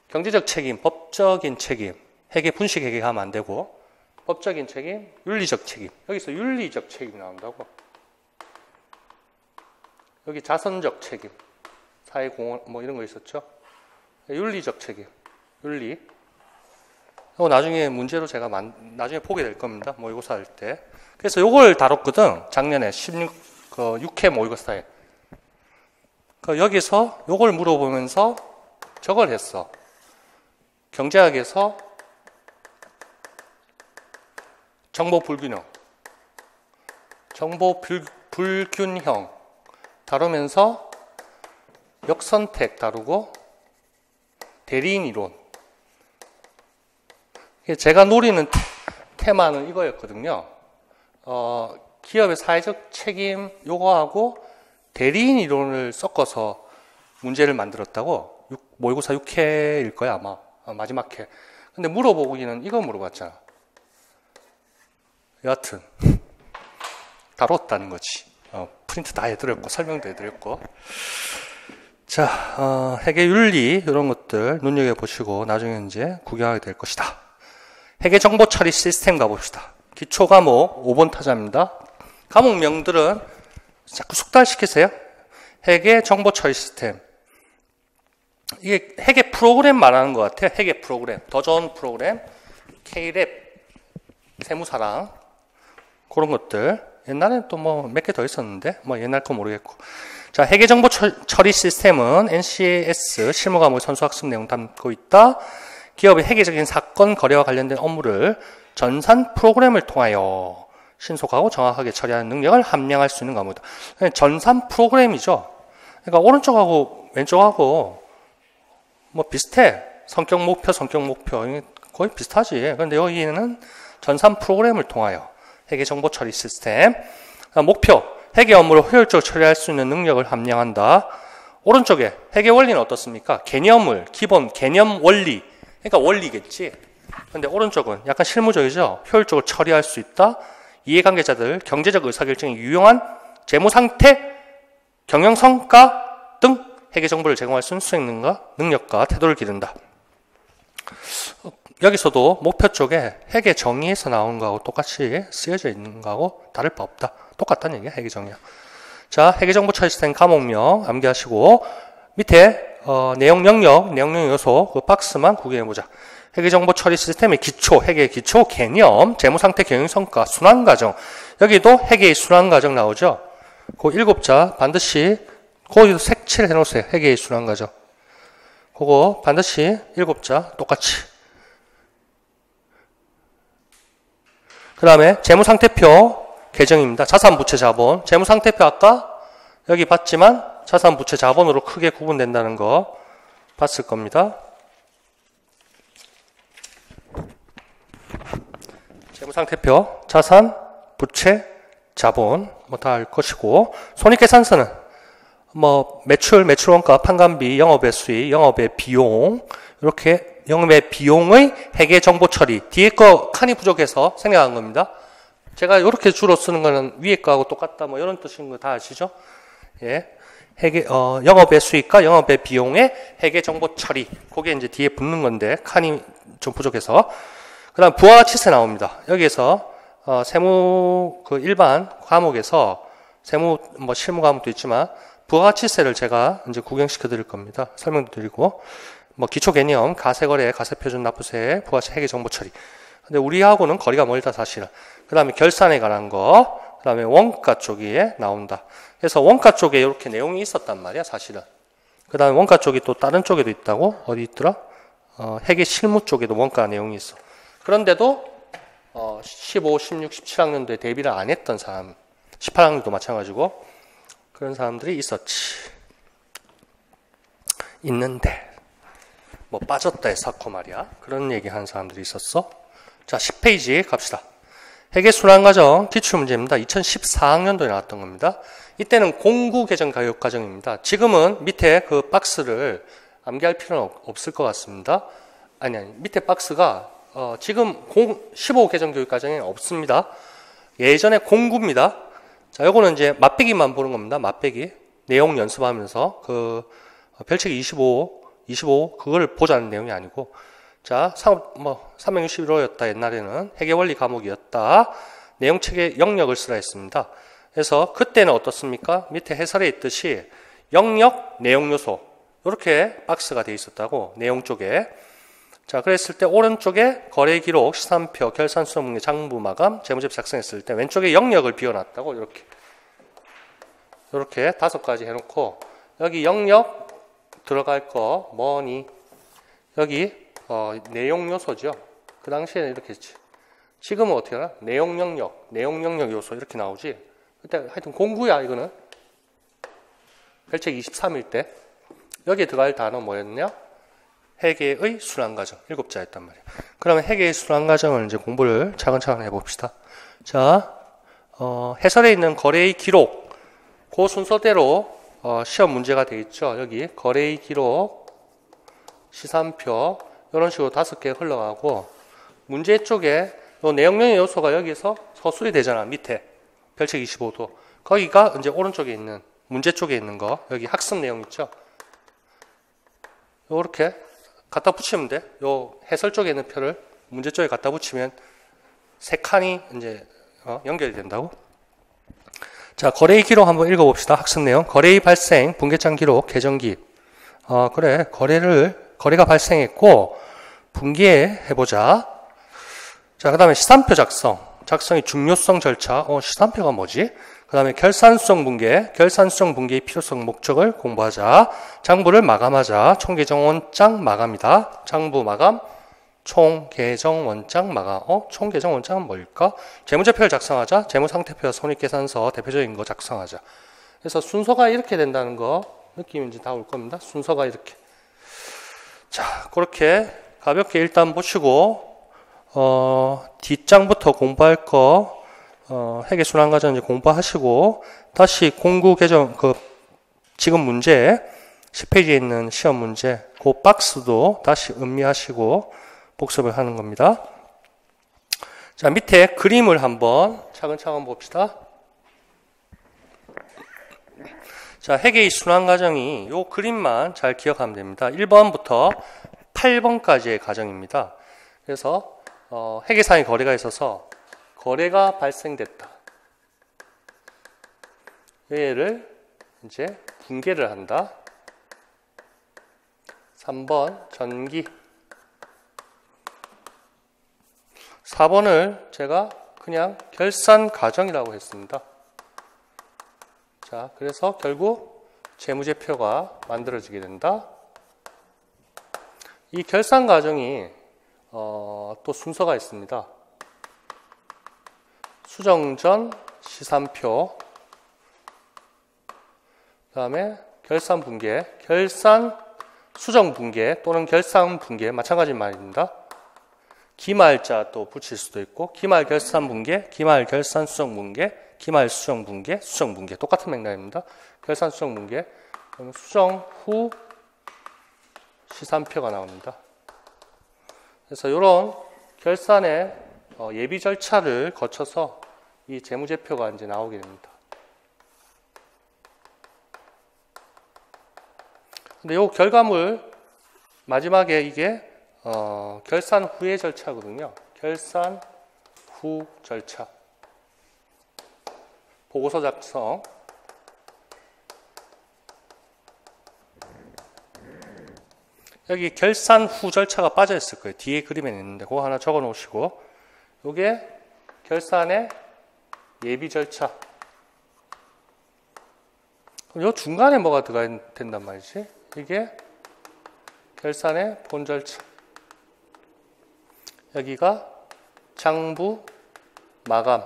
경제적 책임, 법적인 책임. 회계 분식 회계하면 안 되고 법적인 책임, 윤리적 책임. 여기서 윤리적 책임이 나온다고. 여기 자선적 책임, 사회공헌 뭐 이런 거 있었죠. 윤리적 책임, 윤리. 나중에 문제로 제가 나중에 보게 될 겁니다. 모의고사 할 때. 그래서 요걸 다뤘거든. 작년에 6회 모의고사에. 여기서 요걸 물어보면서 저걸 했어. 경제학에서 정보 불균형, 정보 불균형 다루면서 역선택 다루고 대리인 이론. 제가 노리는 테마는 이거였거든요. 기업의 사회적 책임 요거하고 대리인 이론을 섞어서 문제를 만들었다고. 모의고사 6회일 거야 아마. 마지막 회. 근데 물어보기는 이거 물어봤잖아. 여하튼 다뤘다는 거지. 프린트 다 해드렸고 설명도 해드렸고. 자, 회계윤리 이런 것들 눈여겨보시고 나중에 이제 구경하게 될 것이다. 회계정보처리 시스템 가봅시다. 기초과목 5번 타자입니다. 과목명들은 자꾸 숙달시키세요. 회계정보처리 시스템. 이게 회계 프로그램 말하는 것 같아요. 회계 프로그램, 더 좋은 프로그램, K랩, 세무사랑 그런 것들. 옛날에는 또 뭐 몇 개 더 있었는데 뭐 옛날 거 모르겠고. 자, 회계정보 처리 시스템은 NCS 실무 과목의 선수학습 내용 담고 있다. 기업의 회계적인 사건 거래와 관련된 업무를 전산 프로그램을 통하여 신속하고 정확하게 처리하는 능력을 함량할 수 있는 과목이다. 전산 프로그램이죠. 그러니까 오른쪽하고 왼쪽하고 뭐 비슷해. 성격 목표 거의 비슷하지. 그런데 여기는 전산 프로그램을 통하여 회계 정보 처리 시스템. 목표, 회계 업무를 효율적으로 처리할 수 있는 능력을 함량한다. 오른쪽에 회계 원리는 어떻습니까? 개념을, 기본 개념 원리. 그러니까 원리겠지. 근데 오른쪽은 약간 실무적이죠. 효율적으로 처리할 수 있다. 이해관계자들 경제적 의사결정에 유용한 재무상태, 경영성과 등 회계 정보를 제공할 수 있는 수행능과 능력과 태도를 기른다. 여기서도 목표 쪽에 회계 정의에서 나온 거하고 똑같이 쓰여져 있는 거하고 다를 바 없다. 똑같다는 얘기야, 회계 정의야. 자, 회계 정보 처리 시스템 과목명 암기하시고 밑에 내용 영역 요소 그 박스만 구경해 보자. 회계 정보 처리 시스템의 기초, 회계의 기초, 개념, 재무상태 경영성과, 순환과정. 여기도 회계의 순환과정 나오죠. 그 7자 반드시 거기도 색칠해 놓으세요. 회계의 순환과정. 그거 반드시 7자 똑같이. 그 다음에 재무상태표 개정입니다. 자산부채 자본. 재무상태표 아까 여기 봤지만 자산부채 자본으로 크게 구분된다는 거 봤을 겁니다. 재무상태표, 자산, 부채, 자본 뭐 다 알 것이고 손익계산서는 뭐 매출 원가, 판관비, 영업의 수익, 영업의 비용 이렇게 영업의 비용의 회계 정보 처리 뒤에 거 칸이 부족해서 생략한 겁니다. 제가 이렇게 주로 쓰는 거는 위에 거하고 똑같다 뭐 이런 뜻인 거 다 아시죠? 예. 회계 영업의 수익과 영업의 비용의 회계 정보 처리 그게 이제 뒤에 붙는 건데 칸이 좀 부족해서 그다음 부가가치세 나옵니다. 여기에서 세무 그 일반 과목에서 세무 뭐 실무 과목도 있지만 부가가치세를 제가 이제 구경시켜 드릴 겁니다. 설명도 드리고 뭐 기초 개념, 가세거래, 가세표준 납부세, 부가가치 회계 정보 처리. 근데 우리하고는 거리가 멀다 사실은. 그다음에 결산에 관한 거, 그다음에 원가 쪽에 나온다. 그래서 원가 쪽에 이렇게 내용이 있었단 말이야 사실은. 그다음에 원가 쪽이 또 다른 쪽에도 있다고 어디 있더라? 회계 실무 쪽에도 원가 내용이 있어. 그런데도 15, 16, 17학년도에 대비를 안 했던 사람, 18학년도 마찬가지고 그런 사람들이 있는데 뭐 빠졌다 해서고 말이야. 그런 얘기하는 사람들이 있었어. 자, 10페이지 갑시다. 회계순환과정 기출문제입니다. 2014학년도에 나왔던 겁니다. 이때는 공구개정교육과정입니다. 지금은 밑에 그 박스를 암기할 필요는 없을 것 같습니다. 아니 밑에 박스가 지금 15개정교육과정에 없습니다. 예전에 공구입니다. 자, 요거는 이제 맛배기만 보는 겁니다. 맛배기. 내용 연습하면서 그 별책이 25 그걸 보자는 내용이 아니고 자, 361호였다. 옛날에는 회계원리 과목이었다. 내용책에 영역을 쓰라 했습니다. 그래서 그때는 어떻습니까? 밑에 해설에 있듯이 영역, 내용 요소 이렇게 박스가 돼 있었다고 내용 쪽에. 자, 그랬을 때 오른쪽에 거래 기록, 시산표, 결산 수업 문제, 장부 마감, 재무제표 작성했을 때 왼쪽에 영역을 비워놨다고 이렇게 5가지 해놓고 여기 영역 들어갈 거 뭐니? 여기 내용 요소죠. 그 당시에는 이렇게 했지. 지금은 어떻게 하나? 내용 영역 요소 이렇게 나오지. 그때 하여튼 공구야 이거는. 별책 23일 때 여기에 들어갈 단어 뭐였냐? 회계의 순환과정 7자였단 말이에요. 그러면 회계의 순환과정을 이제 공부를 차근차근 해봅시다. 자, 해설에 있는 거래의 기록 그 순서대로 시험 문제가 되어 있죠. 여기 거래의 기록, 시산표 이런 식으로 5개 흘러가고 문제 쪽에 요 내용명의 요소가 여기서 서술이 되잖아. 밑에 별책 25도 거기가 이제 오른쪽에 있는 문제 쪽에 있는 거 여기 학습 내용 있죠. 요렇게 갖다 붙이면 돼. 요 해설 쪽에 있는 표를 문제 쪽에 갖다 붙이면 3칸이 이제 연결이 된다고. 자, 거래의 기록 한번 읽어봅시다. 학습 내용. 거래의 발생, 분계장 기록, 계정기. 그래. 거래가 발생했고 분계해보자. 자, 그 다음에 시산표 작성의 중요성 절차. 시산표가 뭐지? 그 다음에 결산수정 분계의 필요성 목적을 공부하자. 장부를 마감하자. 총계정원장 마감이다. 장부 마감, 총 계정 원장 마감. 총 계정 원장은 뭘까? 재무제표를 작성하자. 재무상태표, 손익계산서 대표적인 거 작성하자. 그래서 순서가 이렇게 된다는 거 느낌이 이제 다 올 겁니다. 순서가 이렇게. 자, 그렇게 가볍게 일단 보시고 뒷장부터 공부할 거 회계순환과정 이제 공부하시고 다시 공구 계정 지금 문제 10페이지에 있는 시험 문제 그 박스도 다시 음미하시고 복습을 하는 겁니다. 자, 밑에 그림을 한번 차근차근 봅시다. 자, 회계의 순환 과정이 요 그림만 잘 기억하면 됩니다. 1번부터 8번까지의 과정입니다. 그래서 회계상의 거래가 있어서 거래가 발생됐다. 얘를 이제 분계를 한다. 3번 전기. 4번을 제가 그냥 결산 과정이라고 했습니다. 자, 그래서 결국 재무제표가 만들어지게 된다. 이 결산 과정이 또 순서가 있습니다. 수정전 시산표, 그 다음에 결산 분계, 결산 수정 분계 또는 결산 분계 마찬가지 말입니다. 기말자 또 붙일 수도 있고 기말 결산 분계, 기말 결산 수정 분계, 기말 수정 분계, 수정 분계 똑같은 맥락입니다. 결산 수정 분계, 그럼 수정 후 시산표가 나옵니다. 그래서 이런 결산의 예비 절차를 거쳐서 이 재무제표가 이제 나오게 됩니다. 근데 이 결과물 마지막에 이게 결산 후의 절차거든요. 결산 후 절차. 보고서 작성. 여기 결산 후 절차가 빠져 있을 거예요. 뒤에 그림에 있는데 그거 하나 적어 놓으시고 이게 결산의 예비 절차. 그럼 요 중간에 뭐가 들어가 된단 말이지? 이게 결산의 본 절차. 여기가 장부 마감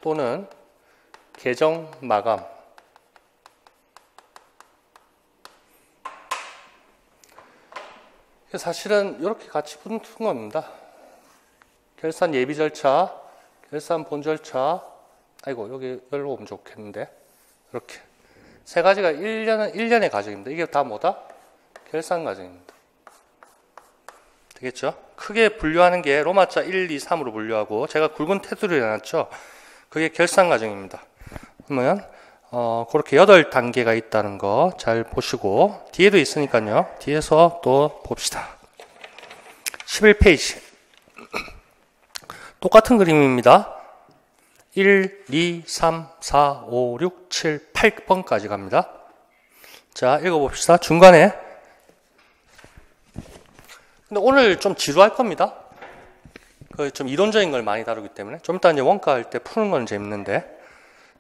또는 계정 마감. 사실은 이렇게 같이 붙은 겁니다. 결산 예비 절차, 결산 본 절차. 아이고, 여기 열로 오면 좋겠는데. 이렇게. 세 가지가 1년의 과정입니다. 이게 다 뭐다? 결산 과정입니다. 되겠죠? 크게 분류하는 게 로마자 1, 2, 3으로 분류하고 제가 굵은 테두리를 해놨죠? 그게 결산 과정입니다. 그러면 그렇게 8단계가 있다는 거 잘 보시고 뒤에도 있으니까요. 뒤에서 또 봅시다. 11페이지 똑같은 그림입니다. 1, 2, 3, 4, 5, 6, 7, 8번까지 갑니다. 자, 읽어봅시다. 중간에 근데 오늘 좀 지루할 겁니다. 좀 이론적인 걸 많이 다루기 때문에 좀 이따 이제 원가 할 때 푸는 건 재밌는데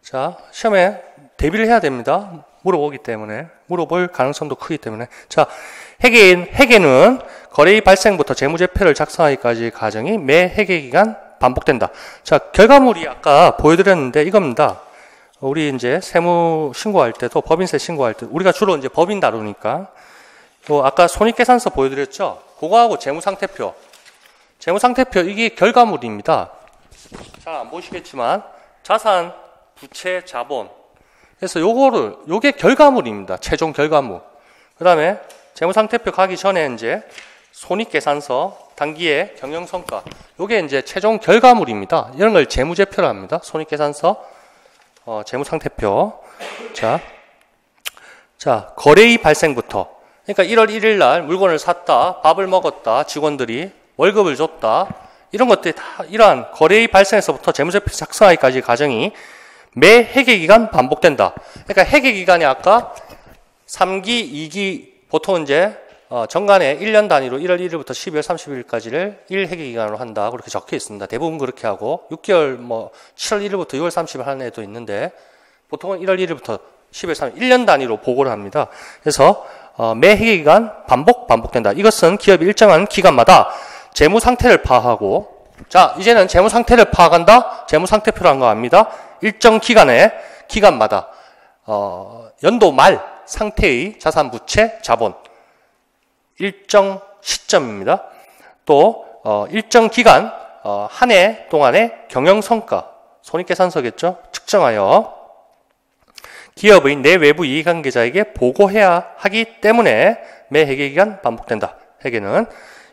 자, 시험에 대비를 해야 됩니다. 물어보기 때문에 물어볼 가능성도 크기 때문에 자, 회계는 거래의 발생부터 재무제표를 작성하기까지 과정이 매 회계기간 반복된다. 자, 결과물이 아까 보여드렸는데 이겁니다. 우리 이제 세무 신고할 때도 법인세 신고할 때 우리가 주로 이제 법인 다루니까 아까 손익계산서 보여드렸죠? 그거하고 재무상태표 이게 결과물입니다. 잘 안 보시겠지만 자산, 부채, 자본. 그래서 요게 결과물입니다. 최종 결과물. 그 다음에 재무상태표 가기 전에 이제 손익계산서, 단기의 경영성과. 요게 이제 최종 결과물입니다. 이런 걸 재무제표라 합니다. 손익계산서, 재무상태표. 자, 거래의 발생부터. 그러니까 1월 1일 날 물건을 샀다, 밥을 먹었다, 직원들이 월급을 줬다. 이런 것들이 다 이러한 거래의 발생에서부터 재무제표 작성하기까지 과정이 매 회계기간 반복된다. 그러니까 회계기간이 아까 3기, 2기 보통 이제 정간에 1년 단위로 1월 1일부터 12월 31일까지를 1회계기간으로 한다. 그렇게 적혀 있습니다. 대부분 그렇게 하고 6개월 7월 1일부터 6월 30일 하는 애도 있는데 보통은 1월 1일부터 12월 30일 1년 단위로 보고를 합니다. 그래서 매 회계기간 반복된다. 이것은 기업이 일정한 기간마다 재무 상태를 파악하고, 자, 이제는 재무 상태를 파악한다? 재무 상태표라는 거 압니다. 일정 기간마다, 연도 말 상태의 자산, 부채, 자본. 일정 시점입니다. 또, 일정 기간, 한 해 동안의 경영성과, 손익계산서겠죠? 측정하여 기업의 내외부 이해관계자에게 보고해야 하기 때문에 매 회계기간 반복된다. 회계는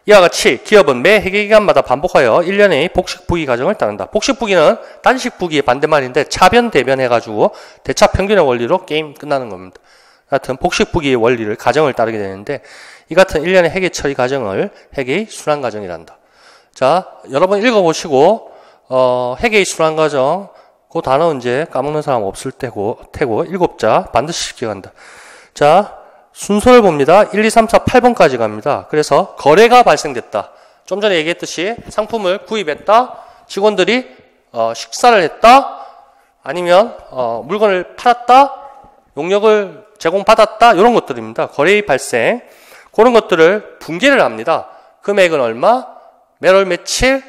이와 같이 기업은 매 회계기간마다 반복하여 1년의 복식부기 과정을 따른다. 복식부기는 단식부기의 반대말인데 차변대변해가지고 대차평균의 원리로 게임 끝나는 겁니다. 같은 복식부기의 원리를 과정을 따르게 되는데 이 같은 1년의 회계 처리 과정을 회계의 순환 과정이란다. 자, 여러분 읽어보시고 회계의 순환 과정 그 단어 이제 까먹는 사람 없을 테고 7자 반드시 기억한다. 자, 순서를 봅니다. 1, 2, 3, 4, 8번까지 갑니다. 그래서 거래가 발생됐다. 좀 전에 얘기했듯이 상품을 구입했다. 직원들이 식사를 했다. 아니면 물건을 팔았다. 용역을 제공받았다. 이런 것들입니다. 거래의 발생. 그런 것들을 분개를 합니다. 금액은 얼마? 매월 며칠?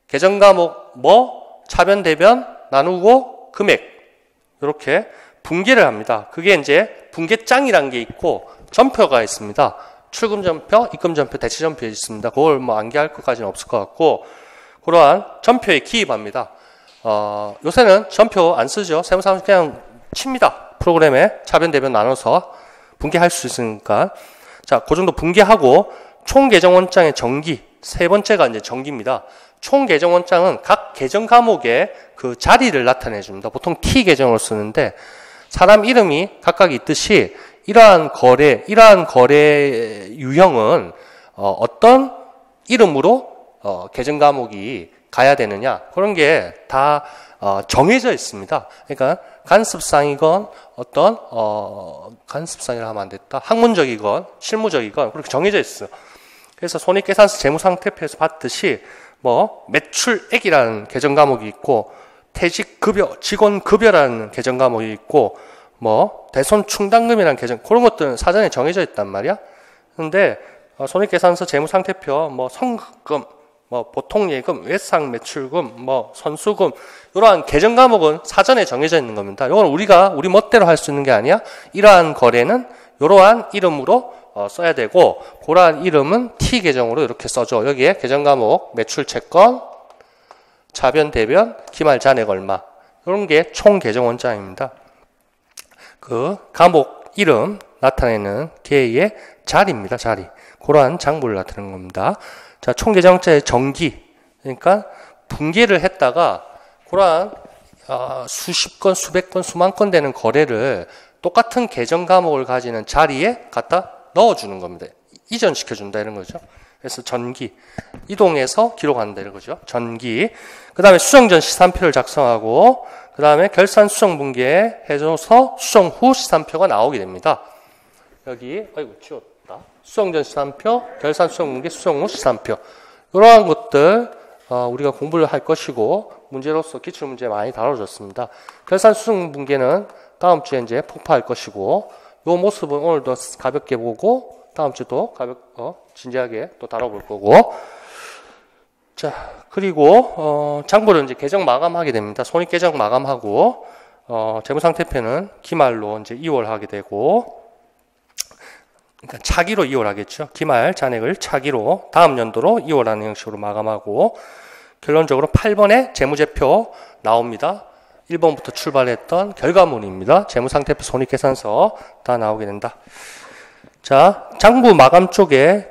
계정 과목 뭐? 차변 대변 나누고 금액. 이렇게 분개를 합니다. 그게 이제 분개장이라는 게 있고 전표가 있습니다. 출금 전표, 입금 전표, 대체 전표 있습니다. 그걸 뭐 암기할 것까지는 없을 것 같고 그러한 전표에 기입합니다. 요새는 전표 안 쓰죠. 세무사무소 그냥 칩니다. 프로그램에 차변 대변 나눠서 분개할 수 있으니까. 자, 그 정도 분개하고 총 계정 원장의 정기. 세 번째가 이제 정기입니다. 총 계정 원장은 각 계정 과목의 그 자리를 나타내 줍니다. 보통 T 계정으로 쓰는데 사람 이름이 각각 있듯이 이러한 거래 유형은 어떤 이름으로 계정 과목이 가야 되느냐 그런 게 다 정해져 있습니다. 그러니까 간습상이건 어떤 간습상이라 하면 안 됐다. 학문적이건 실무적이건 그렇게 정해져 있어요. 그래서 손익계산서 재무상태표에서 봤듯이 뭐 매출액이라는 계정 과목이 있고 퇴직급여, 직원급여라는 계정 과목이 있고 뭐 대손충당금이라는 계정 그런 것들은 사전에 정해져 있단 말이야. 근데 손익계산서 재무상태표 뭐 성금, 뭐 보통예금, 외상매출금, 뭐 선수금 이러한 계정 과목은 사전에 정해져 있는 겁니다. 이건 우리가 우리 멋대로 할 수 있는 게 아니야. 이러한 거래는 이러한 이름으로 써야 되고 그러한 이름은 T 계정으로 이렇게 써줘. 여기에 계정 과목 매출 채권, 차변 대변, 기말 잔액 얼마 이런 게 총 계정 원장입니다. 그 과목 이름 나타내는 뒤에 자리입니다. 자리. 그러한 장부를 나타내는 겁니다. 자, 총 계정 원장의 정기. 그러니까 분기를 했다가 그러한 수십 건, 수백 건, 수만 건 되는 거래를 똑같은 계정 과목을 가지는 자리에 갖다 넣어주는 겁니다. 이전시켜준다 이런 거죠. 그래서 전기, 이동해서 기록한다 이런 거죠. 전기. 그 다음에 수정전 시산표를 작성하고 그 다음에 결산 수정분계 해줘서 수정 후 시산표가 나오게 됩니다. 여기 아이고 지웠다. 수정전 시산표, 결산 수정분계, 수정 후 시산표 이러한 것들 우리가 공부를 할 것이고 문제로서 기출문제 많이 다뤄졌습니다. 결산 수정분계는 다음 주에 이제 폭파할 것이고 이 모습은 오늘도 가볍게 보고 다음 주도 진지하게 또 다뤄볼 거고. 자, 그리고 장부를 이제 계정 마감하게 됩니다. 손익 계정 마감하고 재무상태표는 기말로 이제 이월하게 되고, 그러니까 차기로 이월하겠죠. 기말 잔액을 차기로 다음 연도로 이월하는 형식으로 마감하고 결론적으로 8번에 재무제표 나옵니다. 1번부터 출발했던 결과물입니다. 재무상태표 손익계산서 다 나오게 된다. 자, 장부 마감 쪽에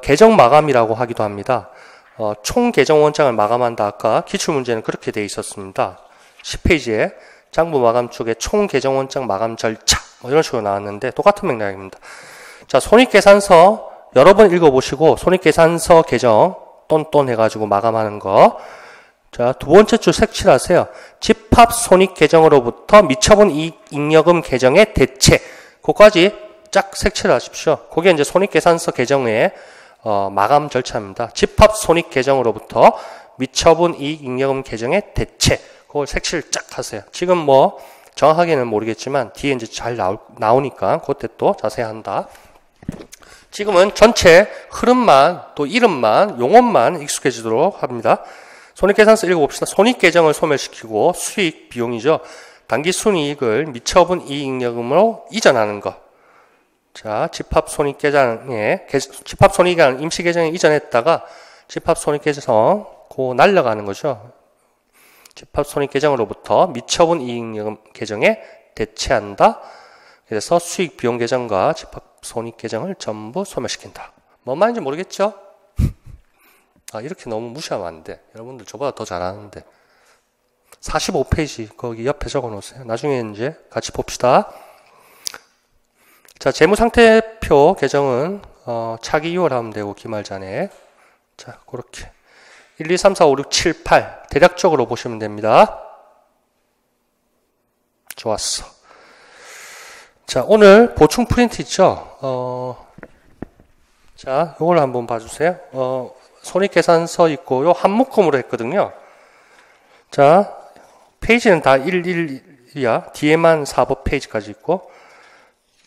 계정 마감이라고 하기도 합니다. 총 계정 원장을 마감한다. 아까 기출문제는 그렇게 돼 있었습니다. 10페이지에 장부 마감 쪽에 총 계정 원장 마감 절차 뭐 이런 식으로 나왔는데 똑같은 맥락입니다. 자, 손익계산서 여러 번 읽어보시고 손익계산서 계정 똔똔 해가지고 마감하는 거. 자, 두 번째 줄 색칠하세요. 집합 손익 계정으로부터 미처분 이익 잉여금 계정의 대체. 그거까지 쫙 색칠하십시오. 그게 이제 손익계산서 계정의 마감 절차입니다. 집합 손익 계정으로부터 미처분 이익 잉여금 계정의 대체. 그걸 색칠 쫙 하세요. 지금 뭐 정확하게는 모르겠지만 뒤에 이제 잘 나오니까 그때 또 자세히 한다. 지금은 전체 흐름만, 또 이름만, 용어만 익숙해지도록 합니다. 손익계산서 읽어봅시다. 손익계정을 소멸시키고 수익, 비용이죠. 당기순이익을 미처분 이익여금으로 이전하는 것. 자, 집합손익계정에, 집합손익이라는 임시계정에 이전했다가 집합손익계정, 날려가는 거죠. 집합손익계정으로부터 미처분 이익여금 계정에 대체한다. 그래서 수익, 비용 계정과 집합손익계정을 전부 소멸시킨다. 뭔 말인지 모르겠죠? 이렇게 너무 무시하면 안 돼. 여러분들 저보다 더 잘하는데. 45페이지 거기 옆에 적어 놓으세요. 나중에 이제 같이 봅시다. 자, 재무상태표 계정은 차기 6월 하면 되고 기말 전에. 자, 그렇게 1, 2, 3, 4, 5, 6, 7, 8 대략적으로 보시면 됩니다. 좋았어. 자, 오늘 보충 프린트 있죠? 자, 요걸 한번 봐주세요. 손익계산서 있고, 요 한 묶음으로 했거든요. 자, 페이지는 다 111이야. 뒤에만 4법 페이지까지 있고,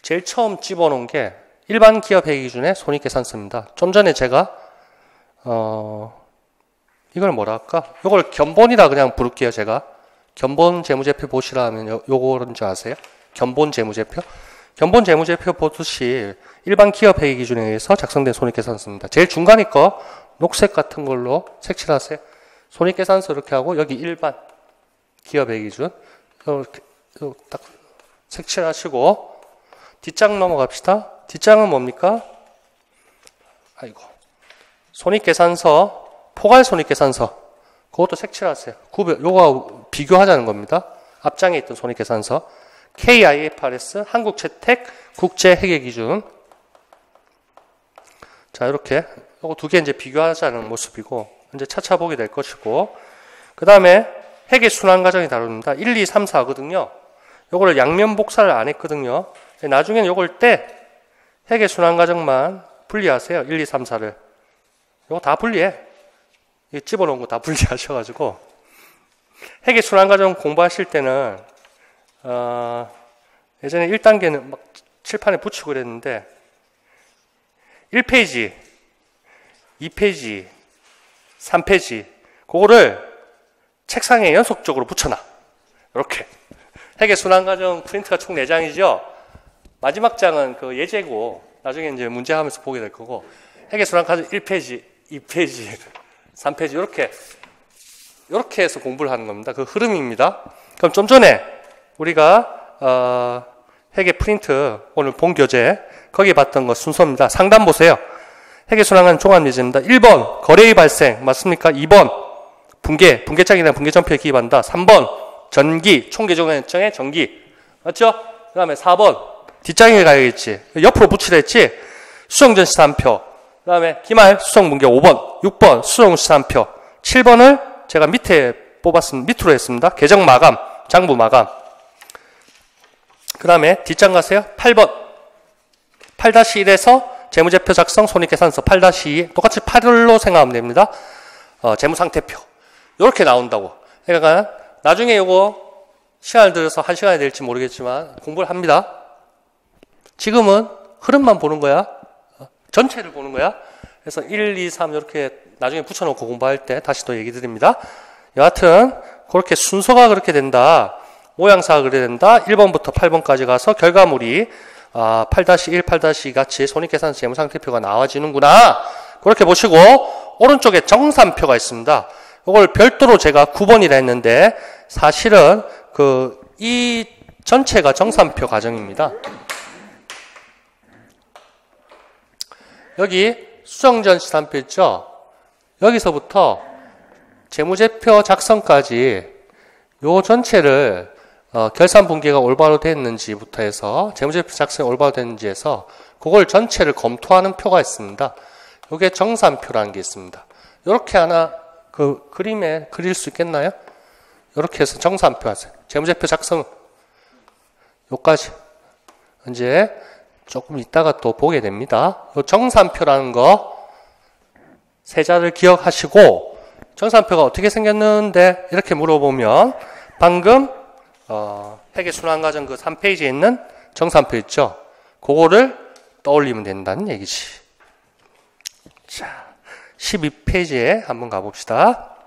제일 처음 집어넣은 게 일반 기업 회계 기준의 손익계산서입니다. 좀 전에 제가, 이걸 뭐라 할까? 요걸 견본이라 그냥 부를게요, 제가. 견본 재무제표 보시라 하면 요거는 줄 아세요? 견본 재무제표? 견본 재무제표 보듯이 일반 기업 회계 기준에 의해서 작성된 손익계산서입니다. 제일 중간에 거 녹색 같은 걸로 색칠하세요. 손익계산서 이렇게 하고 여기 일반 기업 회계 기준 이렇게 딱 색칠하시고 뒷장 넘어갑시다. 뒷장은 뭡니까? 아이고, 손익계산서, 포괄 손익계산서 그것도 색칠하세요. 요거 비교하자는 겁니다. 앞장에 있던 손익계산서 KIFRS 한국채택 국제회계기준. 자, 이렇게 요거 두 개 이제 비교하자는 모습이고 이제 차차 보게 될 것이고, 그 다음에 회계순환과정이 다룹니다. 1, 2, 3, 4거든요. 요거를 양면 복사를 안 했거든요. 나중에는 요걸 때 회계순환과정만 분리하세요. 1, 2, 3, 4를. 요거 다 분리해. 이 집어넣은 거 다 분리하셔가지고 회계순환과정 공부하실 때는 예전에 1단계는 막 칠판에 붙이고 그랬는데 1페이지, 2페이지, 3페이지 그거를 책상에 연속적으로 붙여놔. 이렇게. 회계순환과정 프린트가 총 4장이죠. 마지막 장은 그 예제고 나중에 이제 문제하면서 보게 될 거고, 회계순환과정 1페이지, 2페이지, 3페이지 이렇게 해서 공부를 하는 겁니다. 그 흐름입니다. 그럼 좀 전에 우리가 회계 프린트 오늘 본 교재 거기에 봤던 거 순서입니다. 상단 보세요. 회계순환과정 종합예제입니다. 1번 거래의 발생 맞습니까? 2번 분계장이나 분계전표에 기입한다. 3번 전기 총계정액정의 전기 맞죠? 그 다음에 4번 뒷장에 가야겠지. 옆으로 붙이라 했지. 수정전시산표. 그 다음에 기말 수정분계 5번 6번 수정시산표 7번을 제가 밑에 뽑았습니다. 밑으로 했습니다. 계정 마감 장부 마감. 그 다음에 뒷장 가세요. 8번 8-1에서 재무제표 작성 손익계산서 8-2 똑같이 8로 생각하면 됩니다. 재무상태표 이렇게 나온다고. 그러니까 나중에 이거 시간을 들여서 1시간이 될지 모르겠지만 공부를 합니다. 지금은 흐름만 보는 거야. 전체를 보는 거야. 그래서 1, 2, 3 이렇게 나중에 붙여놓고 공부할 때 다시 또 얘기 드립니다. 여하튼 그렇게 순서가 그렇게 된다. 모양사가 그렇게 된다. 1번부터 8번까지 가서 결과물이 8-1, 8-2 같이 손익계산서 재무상태표가 나와지는구나. 그렇게 보시고 오른쪽에 정산표가 있습니다. 이걸 별도로 제가 9번이라 했는데 사실은 이 전체가 정산표 과정입니다. 여기 수정전시산표 있죠? 여기서부터 재무제표 작성까지 요 전체를 결산분계가 올바로 됐는지부터 해서 재무제표 작성이 올바로 됐는지 해서 그걸 전체를 검토하는 표가 있습니다. 요게 정산표라는 게 있습니다. 요렇게 하나 그림에 그릴 수 있겠나요? 요렇게 해서 정산표 하세요. 재무제표 작성 요까지 이제 조금 이따가 또 보게 됩니다. 요 정산표라는 거 세자를 기억하시고 정산표가 어떻게 생겼는데 이렇게 물어보면 방금 회계순환과정 그 3페이지에 있는 정산표 있죠. 그거를 떠올리면 된다는 얘기지. 자, 12페이지에 한번 가봅시다.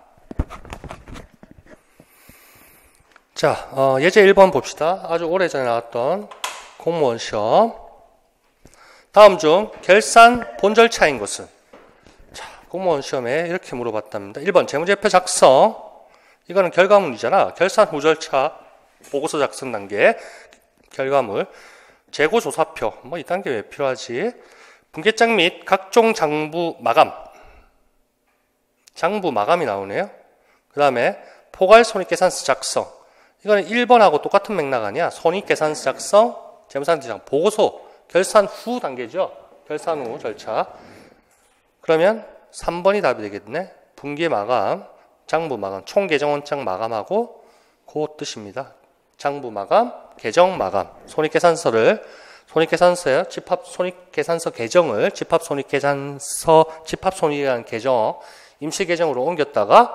자, 예제 1번 봅시다. 아주 오래전에 나왔던 공무원 시험. 다음 중 결산 본절차인 것은? 자, 공무원 시험에 이렇게 물어봤답니다. 1번 재무제표 작성. 이거는 결과물이잖아. 결산 후 절차, 보고서 작성 단계, 결과물. 재고조사표. 뭐 이 단계 왜 필요하지? 분계장 및 각종 장부 마감. 장부 마감이 나오네요. 그 다음에 포괄 손익계산서 작성. 이거는 1번하고 똑같은 맥락 아니야. 손익계산서 작성, 재무상태 작성, 보고서, 결산 후 단계죠. 결산 후 절차. 그러면 3번이 답이 되겠네. 분계 마감, 장부 마감, 총 계정원장 마감하고 그 뜻입니다. 장부 마감, 계정 마감, 손익계산서를 손익계산서에 집합 손익계산서 계정을 집합 손익이라는 계정 임시 계정으로 옮겼다가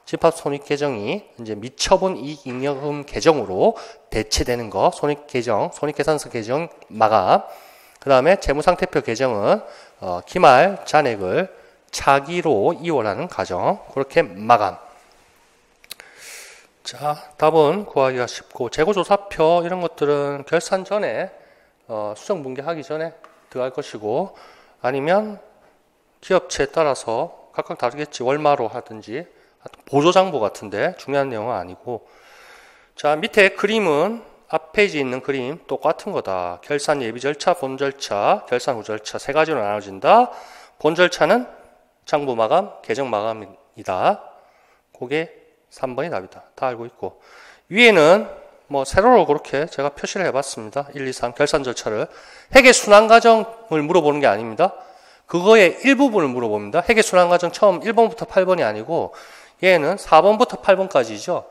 집합 손익 계정이 이제 미처분 이익 잉여금 계정으로 대체되는 거, 손익 계정, 손익계산서 계정 마감. 그다음에 재무상태표 계정은 기말 잔액을 차기로 이월하는 과정. 그렇게 마감. 자, 답은 구하기가 쉽고, 재고조사표 이런 것들은 결산 전에 수정분계하기 전에 들어갈 것이고, 아니면 기업체에 따라서 각각 다르겠지. 월마로 하든지 보조장부 같은데 중요한 내용은 아니고. 자, 밑에 그림은 앞 페이지에 있는 그림 똑같은 거다. 결산 예비 절차, 본 절차, 결산 후 절차 세 가지로 나눠진다. 본 절차는 장부 마감, 계정 마감이다. 그게 3번이 답이다. 다 알고 있고, 위에는 뭐 세로로 그렇게 제가 표시를 해봤습니다. 1, 2, 3 결산 절차를. 회계 순환 과정을 물어보는 게 아닙니다. 그거의 일부분을 물어봅니다. 회계 순환 과정 처음 1번부터 8번이 아니고 얘는 4번부터 8번까지죠.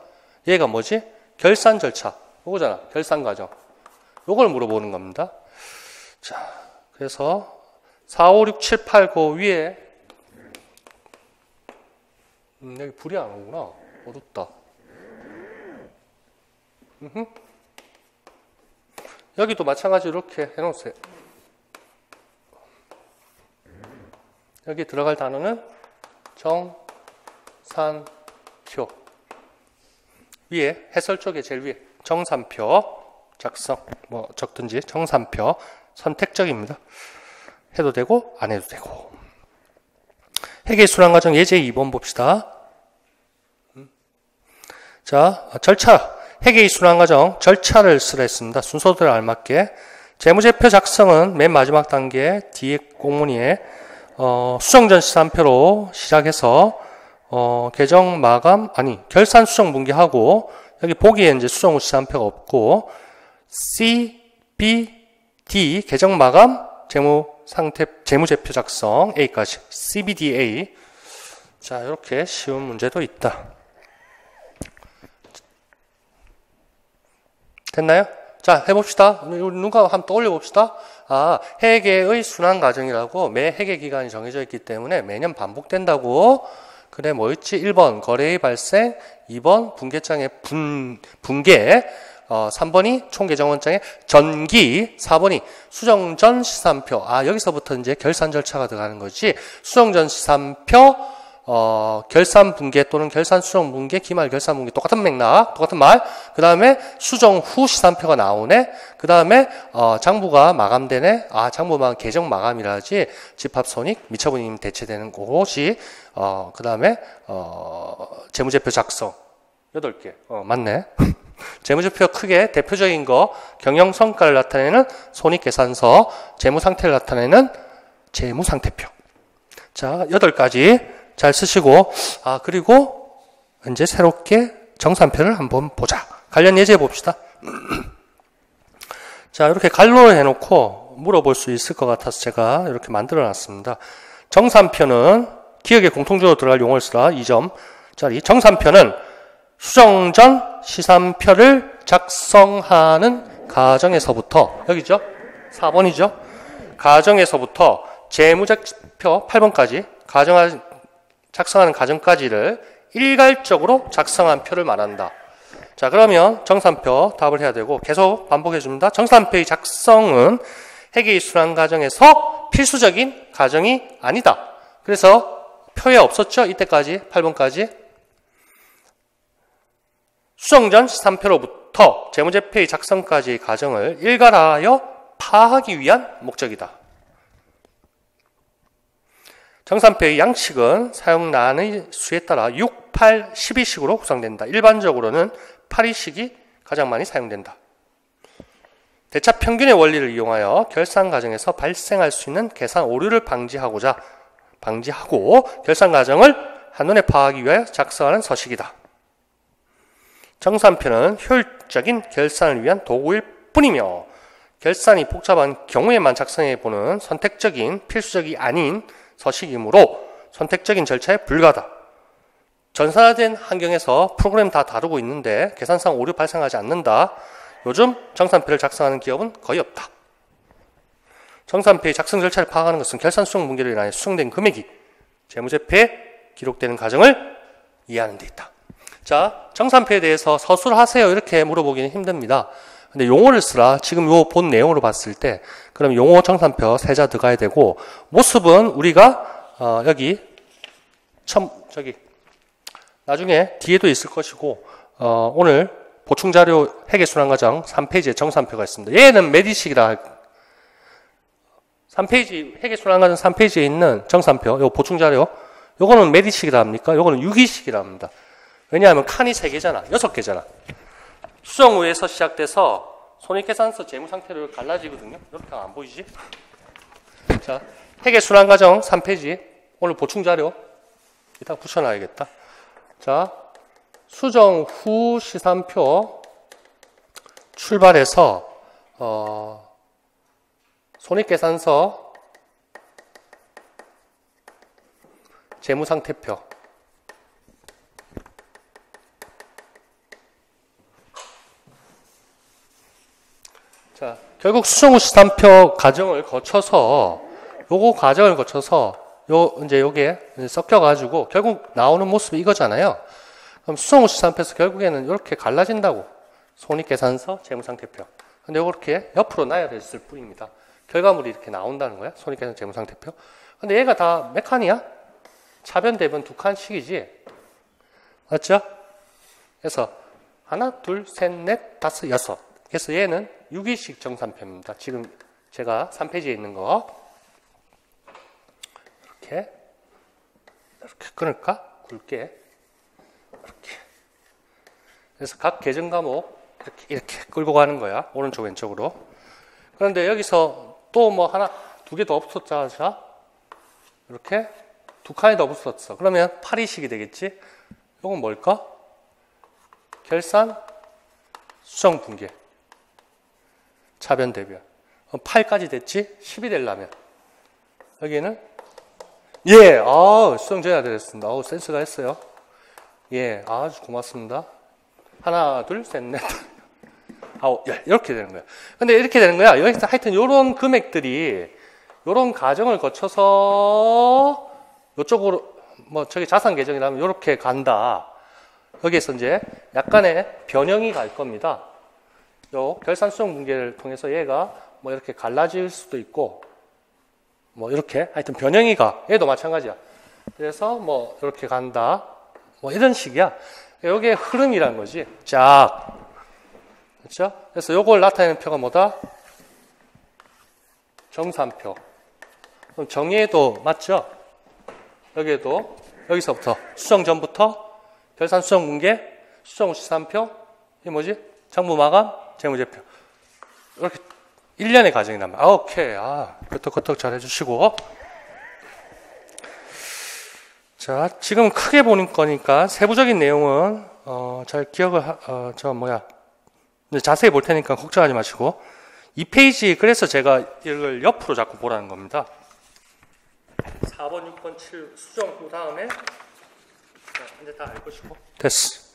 얘가 뭐지? 결산 절차. 요거잖아. 결산 과정. 요걸 물어보는 겁니다. 자, 그래서 4, 5, 6, 7, 8 그 위에 여기 불이 안 오구나. 어둡다. 여기도 마찬가지로 이렇게 해놓으세요. 여기 들어갈 단어는 정산표. 위에 해설 쪽에 제일 위에 정산표 작성 뭐 적든지 정산표 선택적입니다. 해도 되고 안 해도 되고. 회계순환과정 예제 2번 봅시다. 자, 절차. 회계의 순환과정 절차를 쓰라 했습니다. 순서대로 알맞게. 재무제표 작성은 맨 마지막 단계 뒤에 공문위에 수정전시산표로 시작해서 계정 마감 결산 수정 분기하고, 여기 보기에 이제 수정 후 시산표가 없고, C, B, D 계정 마감 재무제표 작성 A까지 CBDA. 자, 이렇게 쉬운 문제도 있다. 됐나요? 자, 해봅시다. 누가 한번 떠올려 봅시다. 회계의 순환 과정이라고 매 회계 기간이 정해져 있기 때문에 매년 반복된다고. 그래, 뭐였지? 1번 거래의 발생, 2번 분계장의 분계, 3번이 총계정원장의 전기, 4번이 수정전 시산표. 여기서부터 이제 결산 절차가 들어가는 거지. 수정전 시산표, 결산 분계 또는 결산 수정 분계, 기말 결산 분계 똑같은 맥락, 똑같은 말. 그 다음에 수정 후 시산표가 나오네. 그 다음에 장부가 마감되네. 장부 마감 계정 마감이라지. 집합손익 미처분임 대체되는 곳이. 그 다음에 재무제표 작성 8개. 맞네. 재무제표 크게 대표적인 거 경영성과를 나타내는 손익계산서, 재무상태를 나타내는 재무상태표. 자, 8가지 잘 쓰시고, 그리고 이제 새롭게 정산표를 한번 보자. 관련 예제 봅시다. 자, 이렇게 갈로를 해놓고 물어볼 수 있을 것 같아서 제가 이렇게 만들어 놨습니다. 정산표는 기억에 공통적으로 들어갈 용어를 쓰라. 2점짜리. 정산표는 수정 전 시산표를 작성하는 과정에서부터, 여기죠? 4번이죠? 과정에서부터 재무제표 8번까지 작성하는 과정까지를 일괄적으로 작성한 표를 말한다. 자, 그러면 정산표 답을 해야 되고 계속 반복해 줍니다. 정산표의 작성은 회계 순환 과정에서 필수적인 과정이 아니다. 그래서 표에 없었죠? 이때까지 8번까지. 수정 전 시산표로부터 재무제표의 작성까지의 과정을 일괄하여 파악하기 위한 목적이다. 정산표의 양식은 사용란의 수에 따라 6, 8, 12식으로 구성된다. 일반적으로는 8위식이 가장 많이 사용된다. 대차 평균의 원리를 이용하여 결산 과정에서 발생할 수 있는 계산 오류를 방지하고 결산 과정을 한눈에 파악하기 위하여 작성하는 서식이다. 정산표는 효율적인 결산을 위한 도구일 뿐이며 결산이 복잡한 경우에만 작성해보는 선택적인 필수적이 아닌 서식이므로 선택적인 절차에 불과하다. 전산화된 환경에서 프로그램 다 다루고 있는데 계산상 오류 발생하지 않는다. 요즘 정산표를 작성하는 기업은 거의 없다. 정산표의 작성 절차를 파악하는 것은 결산 수정 문제로 인하여 수정된 금액이 재무제표에 기록되는 과정을 이해하는 데 있다. 자, 정산표에 대해서 서술을 하세요 이렇게 물어보기는 힘듭니다. 근데 용어를 쓰라. 지금 요 본 내용으로 봤을 때 그럼 용어 정산표 세자 들어가야 되고 모습은 우리가 여기 나중에 뒤에도 있을 것이고 오늘 보충자료 회계순환과정 3페이지에 정산표가 있습니다. 얘는 매디식이라 3페이지 회계순환과정 3페이지에 있는 정산표 요 보충자료 요거는 매디식이라 합니까? 요거는 유기식이라 합니다. 왜냐하면 칸이 3개잖아. 6개잖아. 수정 후에서 시작돼서 손익계산서 재무상태로 갈라지거든요. 이렇게 안 보이지? 자, 회계순환과정 3페이지 오늘 보충자료 이따 붙여놔야겠다. 자, 수정 후 시산표 출발해서 손익계산서 재무상태표 자, 결국 수정 후 시산표 과정을 거쳐서 요거 과정을 거쳐서 요게 섞여가지고 결국 나오는 모습이 이거잖아요. 그럼 수정 후 시산표에서 결국에는 이렇게 갈라진다고. 손익계산서, 재무상태표. 근데 이렇게 옆으로 나열했을 뿐입니다. 결과물이 이렇게 나온다는 거야. 손익계산서, 재무상태표. 근데 얘가 다 몇 칸이야? 차변, 대변 2칸씩이지. 맞죠? 그래서 하나, 둘, 셋, 넷, 다섯, 여섯. 그래서 얘는 유기식 정산표입니다. 지금 제가 3페이지에 있는 거. 이렇게 끊을까? 굵게. 이렇게. 그래서 각 계정 과목 이렇게 끌고 가는 거야. 오른쪽 왼쪽으로. 그런데 여기서 또 뭐 하나, 2개 더 붙었자. 이렇게 2칸이 더 붙었어. 그러면 8위식이 되겠지? 이건 뭘까? 결산, 수정 분계. 차변, 대변. 8까지 됐지? 10이 되려면. 여기는 예, 수정 전야 되겠습니다. 센스가 했어요. 예, 아주 고맙습니다. 하나, 둘, 셋, 넷. 이렇게 되는 거야. 근데 이렇게 되는 거야. 여기서 하여튼 요런 금액들이, 요런 과정을 거쳐서, 요쪽으로, 저기 자산 계정이라면 요렇게 간다. 여기에서 이제 약간의 변형이 갈 겁니다. 요 결산 수정 분계를 통해서 얘가 이렇게 갈라질 수도 있고, 이렇게 하여튼 변형이 가. 얘도 마찬가지야. 그래서 이렇게 간다. 이런 식이야. 요게 흐름이란 거지. 쫙. 그렇죠? 그래서 요걸 나타내는 표가 뭐다? 정산표. 그럼 정의에도 맞죠? 여기에도 여기서부터 수정 전부터 결산 수정 분계, 수정 후 시산표, 이게 뭐지? 정부 마감, 재무제표. 이렇게 1년의 과정이 나면 오케이. 끄떡끄떡 잘 해주시고. 자, 지금 크게 보는 거니까 세부적인 내용은 잘 기억을 자세히 볼 테니까 걱정하지 마시고 2페이지 그래서 제가 이걸 옆으로 자꾸 보라는 겁니다. 4번, 6번, 7 수정 후 다음에 이제 다 알 것이고 됐어.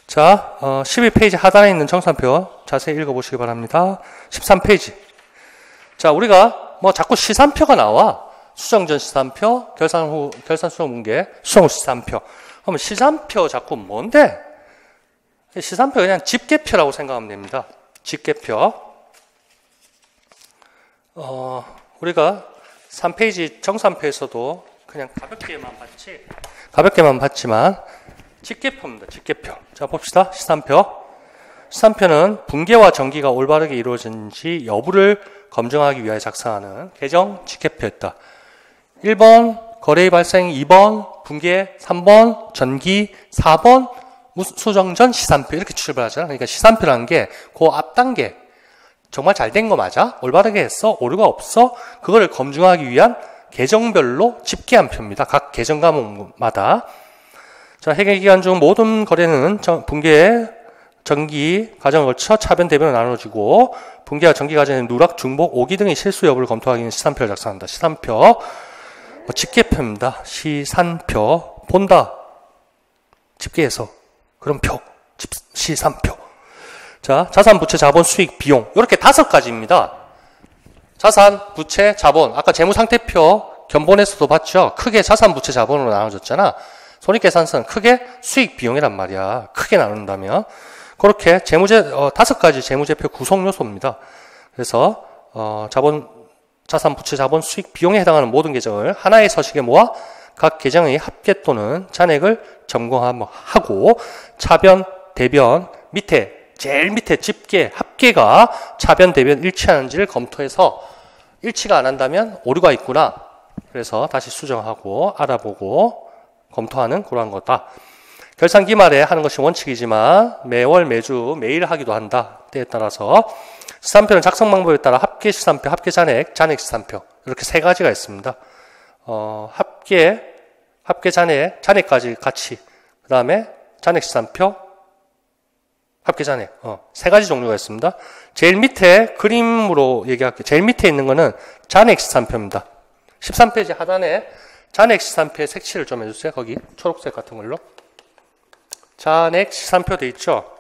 자, 12페이지 하단에 있는 정산표 자세히 읽어보시기 바랍니다. 13페이지. 자, 우리가 자꾸 시산표가 나와. 수정 전 시산표, 결산 수정 분계, 수정 후 시산표. 그러면 시산표 자꾸 뭔데? 시산표 그냥 집계표라고 생각하면 됩니다. 집계표. 우리가 3페이지 정산표에서도 그냥 가볍게만 봤지만 집계표입니다. 집계표. 자, 봅시다. 시산표. 시산표는 붕괴와 전기가 올바르게 이루어진지 여부를 검증하기 위하여 작성하는 계정 집계표였다. 1번 거래의 발생, 2번 붕괴, 3번 전기, 4번 수정 전 시산표 이렇게 출발하잖아. 그러니까 시산표라는 게 그 앞 단계 정말 잘 된 거 맞아? 올바르게 했어? 오류가 없어? 그거를 검증하기 위한 계정별로 집계한 표입니다. 각 계정 과목마다. 자, 회계기간 중 모든 거래는 붕괴, 전기 과정을 거쳐 차변, 대변으로 나눠지고 붕괴와 전기 과정의 누락, 중복, 오기 등의 실수 여부를 검토하기 위해 시산표를 작성한다. 시산표, 집계표입니다. 시산표, 본다. 집계해서. 그럼 표, 시산표. 자, 자산, 부채, 자본, 수익, 비용. 이렇게 5가지입니다. 자산, 부채, 자본. 아까 재무상태표 견본에서도 봤죠? 크게 자산, 부채, 자본으로 나눠졌잖아. 손익계산서는 크게 수익, 비용이란 말이야. 크게 나눈다면. 그렇게 5가지 재무제표 구성 요소입니다. 그래서, 자산, 부채, 자본, 수익, 비용에 해당하는 모든 계정을 하나의 서식에 모아 각 계정의 합계 또는 잔액을 점검하고 차변, 대변, 제일 밑에 집계, 합계가 차변, 대변 일치하는지를 검토해서 일치가 안 한다면 오류가 있구나. 그래서 다시 수정하고 알아보고 검토하는 그러한 거다. 결산 기말에 하는 것이 원칙이지만 매월, 매주, 매일 하기도 한다. 때에 따라서 시산표는 작성 방법에 따라 합계 시산표, 합계 잔액, 잔액 시산표 이렇게 3가지가 있습니다. 합계 잔액, 잔액까지 같이 그 다음에 잔액 시산표, 합계 잔액 3가지 종류가 있습니다. 제일 밑에 그림으로 얘기할게요. 제일 밑에 있는 거는 잔액 시산표입니다. 13페이지 하단에 잔액 시산표의 색칠을 좀 해주세요. 거기 초록색 같은 걸로 잔액 시산표 돼 있죠.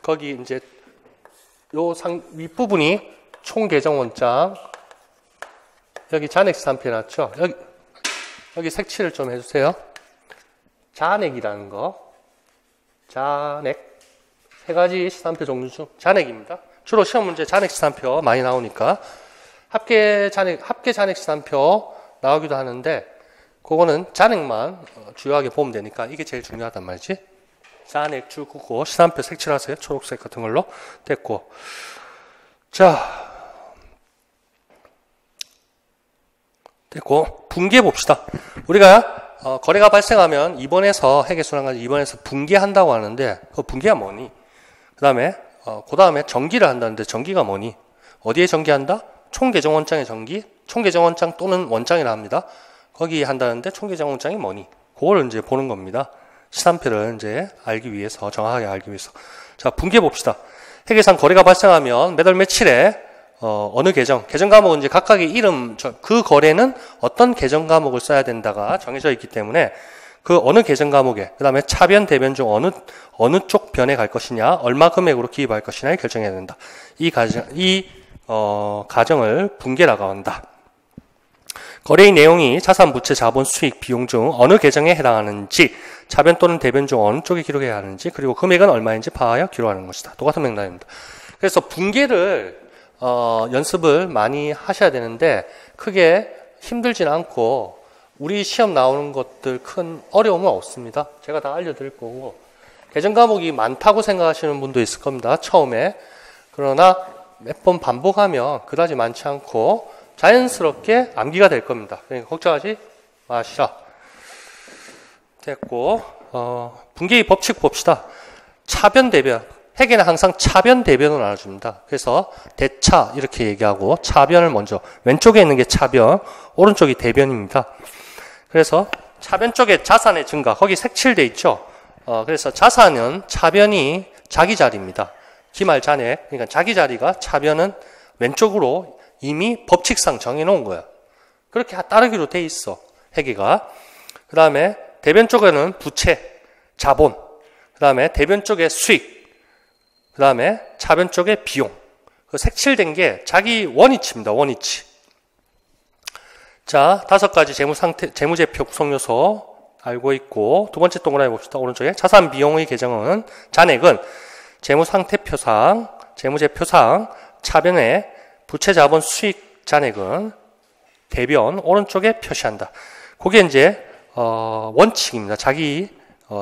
거기 이제 요 윗부분이 총 계정 원장, 여기 잔액 시산표 해놨죠. 여기 색칠을 좀 해주세요. 잔액이라는 거, 잔액 3가지 시산표 종류 중 잔액입니다. 주로 시험 문제 잔액 시산표 많이 나오니까 합계 잔액 시산표 나오기도 하는데 그거는 잔액만 주요하게 보면 되니까 이게 제일 중요하단 말이지. 잔액 줄 긋고 시산표 색칠하세요. 초록색 같은 걸로 됐고. 자, 됐고 붕괴 봅시다. 우리가 거래가 발생하면 입원해서 회계순환까지 입원해서 붕괴한다고 하는데 그 붕괴가 뭐니? 그 다음에 전기를 한다는데 전기가 뭐니? 어디에 전기한다? 총계정원장의 전기, 총계정원장 또는 원장이라 합니다. 거기 한다는데 총계정원장이 뭐니? 그걸 이제 보는 겁니다. 시산표를 이제 알기 위해서, 정확하게 알기 위해서. 자, 붕괴 봅시다. 회계상 거래가 발생하면 몇 월 며칠에 어느 계정 과목은 이제 각각의 이름, 그 거래는 어떤 계정 과목을 써야 된다가 정해져 있기 때문에 그 어느 계정 과목에, 그 다음에 차변, 대변 중 어느 쪽 변에 갈 것이냐, 얼마 금액으로 기입할 것이냐를 결정해야 된다. 가정을 붕괴라고 한다. 거래의 내용이 자산, 부채, 자본, 수익, 비용 중 어느 계정에 해당하는지, 차변 또는 대변 중 어느 쪽에 기록해야 하는지, 그리고 금액은 얼마인지 파하여 기록하는 것이다. 똑같은 맥락입니다. 그래서 붕괴를 연습을 많이 하셔야 되는데 크게 힘들진 않고 우리 시험 나오는 것들 큰 어려움은 없습니다. 제가 다 알려드릴 거고 계정 과목이 많다고 생각하시는 분도 있을 겁니다. 처음에. 그러나 몇 번 반복하면 그다지 많지 않고 자연스럽게 암기가 될 겁니다. 그러니까 걱정하지 마시라. 됐고 붕괴의 법칙 봅시다. 차변, 대변. 회계는 항상 차변, 대변으로 나눠줍니다. 그래서 대차 이렇게 얘기하고 차변을 먼저, 왼쪽에 있는 게 차변, 오른쪽이 대변입니다. 그래서 차변 쪽에 자산의 증가, 거기 색칠돼 있죠. 그래서 자산은 차변이 자기 자리입니다. 기말 잔액, 그러니까 자기 자리가 차변은 왼쪽으로 이미 법칙상 정해놓은 거야. 그렇게 따르기로 돼 있어, 회계가. 그 다음에 대변 쪽에는 부채, 자본, 그 다음에 대변 쪽에 수익, 그 다음에 차변 쪽에 비용. 그 색칠된 게 자기 원위치입니다. 원위치. 자, 5가지 재무제표 구성요소 알고 있고, 두 번째 동그라미 봅시다. 오른쪽에 자산 비용의 계정은, 잔액은 재무상태표상, 재무제표상 차변에 부채, 자본, 수익, 잔액은 대변 오른쪽에 표시한다. 그게 이제 원칙입니다. 자기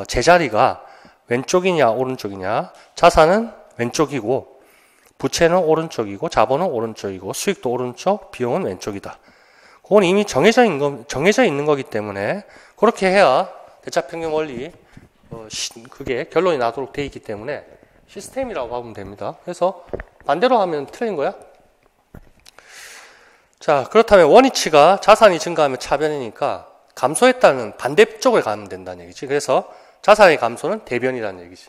제자리가 왼쪽이냐 오른쪽이냐. 자산은 왼쪽이고 부채는 오른쪽이고 자본은 오른쪽이고 수익도 오른쪽, 비용은 왼쪽이다. 그건 이미 정해져 있는 거기 때문에 그렇게 해야 대차평균 원리 그게 결론이 나도록 돼 있기 때문에 시스템이라고 하면 됩니다. 그래서 반대로 하면 틀린 거야? 자, 그렇다면 원위치가 자산이 증가하면 차변이니까 감소했다는 반대쪽을 가면 된다는 얘기지. 그래서 자산의 감소는 대변이라는 얘기지.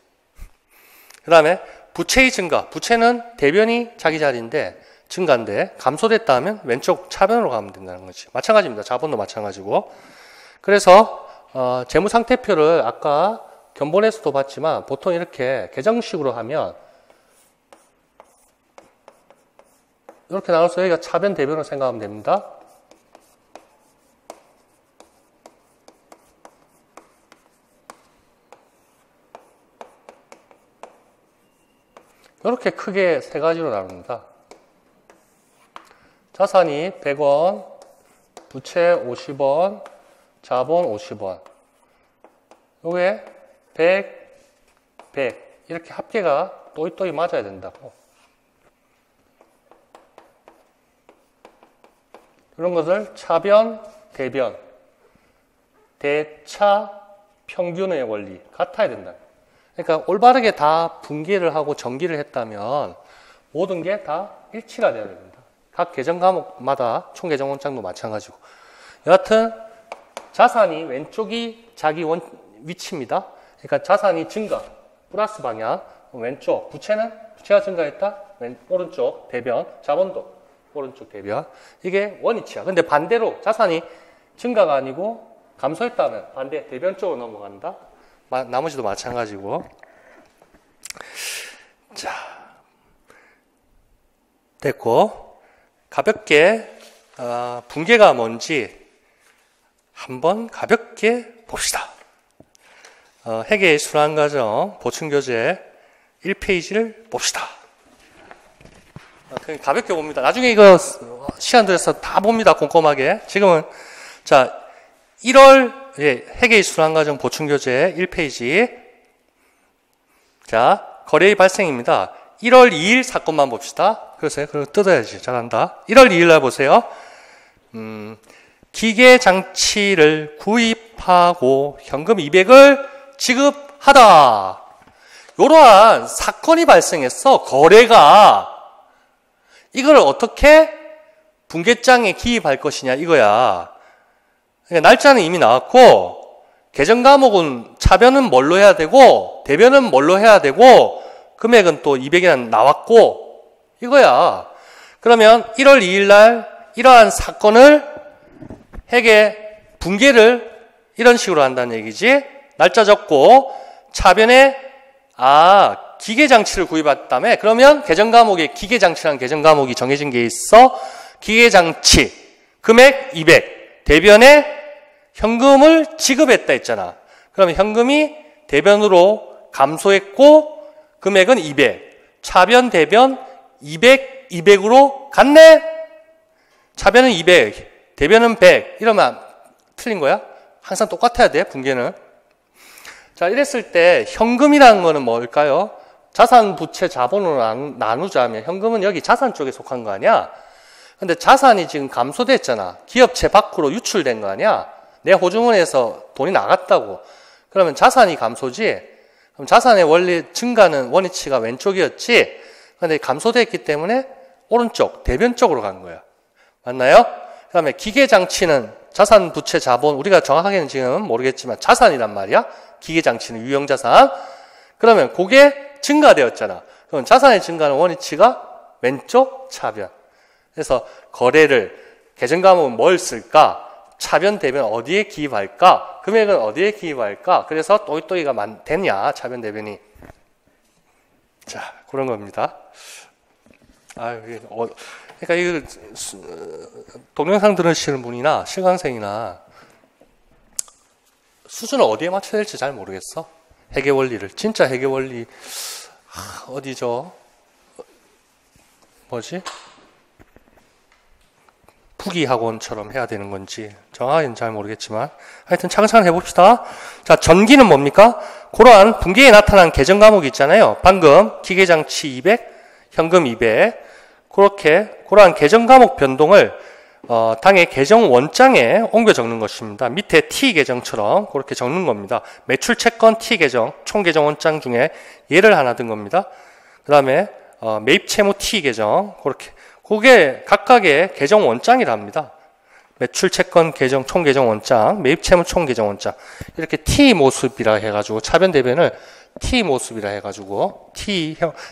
그 다음에 부채의 증가. 부채는 대변이 자기 자리인데 증가인데 감소됐다 하면 왼쪽 차변으로 가면 된다는 거지. 마찬가지입니다. 자본도 마찬가지고. 그래서 재무상태표를 아까 견본에서도 봤지만 보통 이렇게 계정식으로 하면 이렇게 나눠서 여기가 차변, 대변으로 생각하면 됩니다. 이렇게 크게 세 가지로 나눕니다. 자산이 100원, 부채 50원, 자본 50원. 요게 100, 100 이렇게 합계가 또이또이 맞아야 된다고. 이런 것을 차변, 대변, 대차, 평균의 원리 같아야 된다. 그러니까 올바르게 다 분기를 하고 전기를 했다면 모든 게 다 일치가 돼야 됩니다. 각 계정 과목마다 총계정 원장도 마찬가지고. 여하튼 자산이 왼쪽이 자기 위치입니다. 그러니까 자산이 증가, 플러스 방향, 왼쪽. 부채가 증가했다? 오른쪽 대변, 자본도 오른쪽 대변. 이게 원위치야. 근데 반대로 자산이 증가가 아니고 감소했다면 반대 대변 쪽으로 넘어간다. 나머지도 마찬가지고. 자, 됐고 가볍게 분계가 뭔지 한번 가볍게 봅시다. 회계의 순환과정 보충교재 1페이지를 봅시다. 그냥 가볍게 봅니다. 나중에 이거 시간 들여서 다 봅니다. 꼼꼼하게. 지금은 자 1월 회계의 순환과정 보충교재 1페이지. 자, 거래의 발생입니다. 1월 2일 사건만 봅시다. 그러세요? 그럼 뜯어야지. 잘한다. 1월 2일 날 보세요. 기계장치를 구입하고 현금 200을 지급하다. 이러한 사건이 발생했어. 거래가. 이걸 어떻게 분계장에 기입할 것이냐 이거야. 그러니까 날짜는 이미 나왔고 계정 과목은 차변은 뭘로 해야 되고 대변은 뭘로 해야 되고 금액은 또 200이나 나왔고 이거야. 그러면 1월 2일 날 이러한 사건을 회계 분계를 이런 식으로 한다는 얘기지. 날짜 적고 차변에 기계장치를 구입했다며. 그러면 계정 과목에 기계장치라는 계정 과목이 정해진 게 있어. 기계장치 금액 200 대변에 현금을 지급했다 했잖아. 그러면 현금이 대변으로 감소했고 금액은 200. 차변, 대변 200, 200으로 갔네? 차변은 200, 대변은 100. 이러면 틀린 거야? 항상 똑같아야 돼, 분계는. 자, 이랬을 때 현금이라는 거는 뭘까요? 자산, 부채, 자본으로 나누자면 현금은 여기 자산 쪽에 속한 거 아니야? 근데 자산이 지금 감소됐잖아. 기업체 밖으로 유출된 거 아니야? 내 호주머니에서 돈이 나갔다고. 그러면 자산이 감소지? 그럼 자산의 원리 증가는 원위치가 왼쪽이었지? 근데 감소됐기 때문에 오른쪽, 대변 쪽으로 간 거야. 맞나요? 그 다음에 기계장치는 자산, 부채, 자본, 우리가 정확하게는 지금 모르겠지만 자산이란 말이야. 기계장치는 유형자산. 그러면 그게 증가되었잖아. 그럼 자산의 증가는 원위치가 왼쪽, 차변. 그래서 거래를, 계정 과목은 뭘 쓸까? 차변, 대변 어디에 기입할까? 금액은 어디에 기입할까? 그래서 또이또이가 됐냐? 차변, 대변이. 자, 그런 겁니다. 그러니까 이거 동영상 들으시는 분이나 실강생이나 수준을 어디에 맞춰야 될지 잘 모르겠어. 회계 원리를. 진짜 회계 원리 어디죠? 뭐지? 부기학원처럼 해야 되는 건지 정확하게는 잘 모르겠지만 하여튼 차근차근 해봅시다. 자, 전기는 뭡니까? 그러한 분기에 나타난 계정 과목이 있잖아요. 방금 기계장치 200, 현금 200 그러한 계정 과목 변동을 당의 계정 원장에 옮겨 적는 것입니다. 밑에 T 계정처럼 그렇게 적는 겁니다. 매출 채권 T 계정, 총 계정 원장 중에 얘를 하나 든 겁니다. 그 다음에 매입 채무 T 계정 그게 각각의 계정 원장이랍니다. 매출 채권 계정 총 계정 원장, 매입 채무 총 계정 원장 이렇게 T 모습이라 해가지고 차변 대변을 T 모습이라 해가지고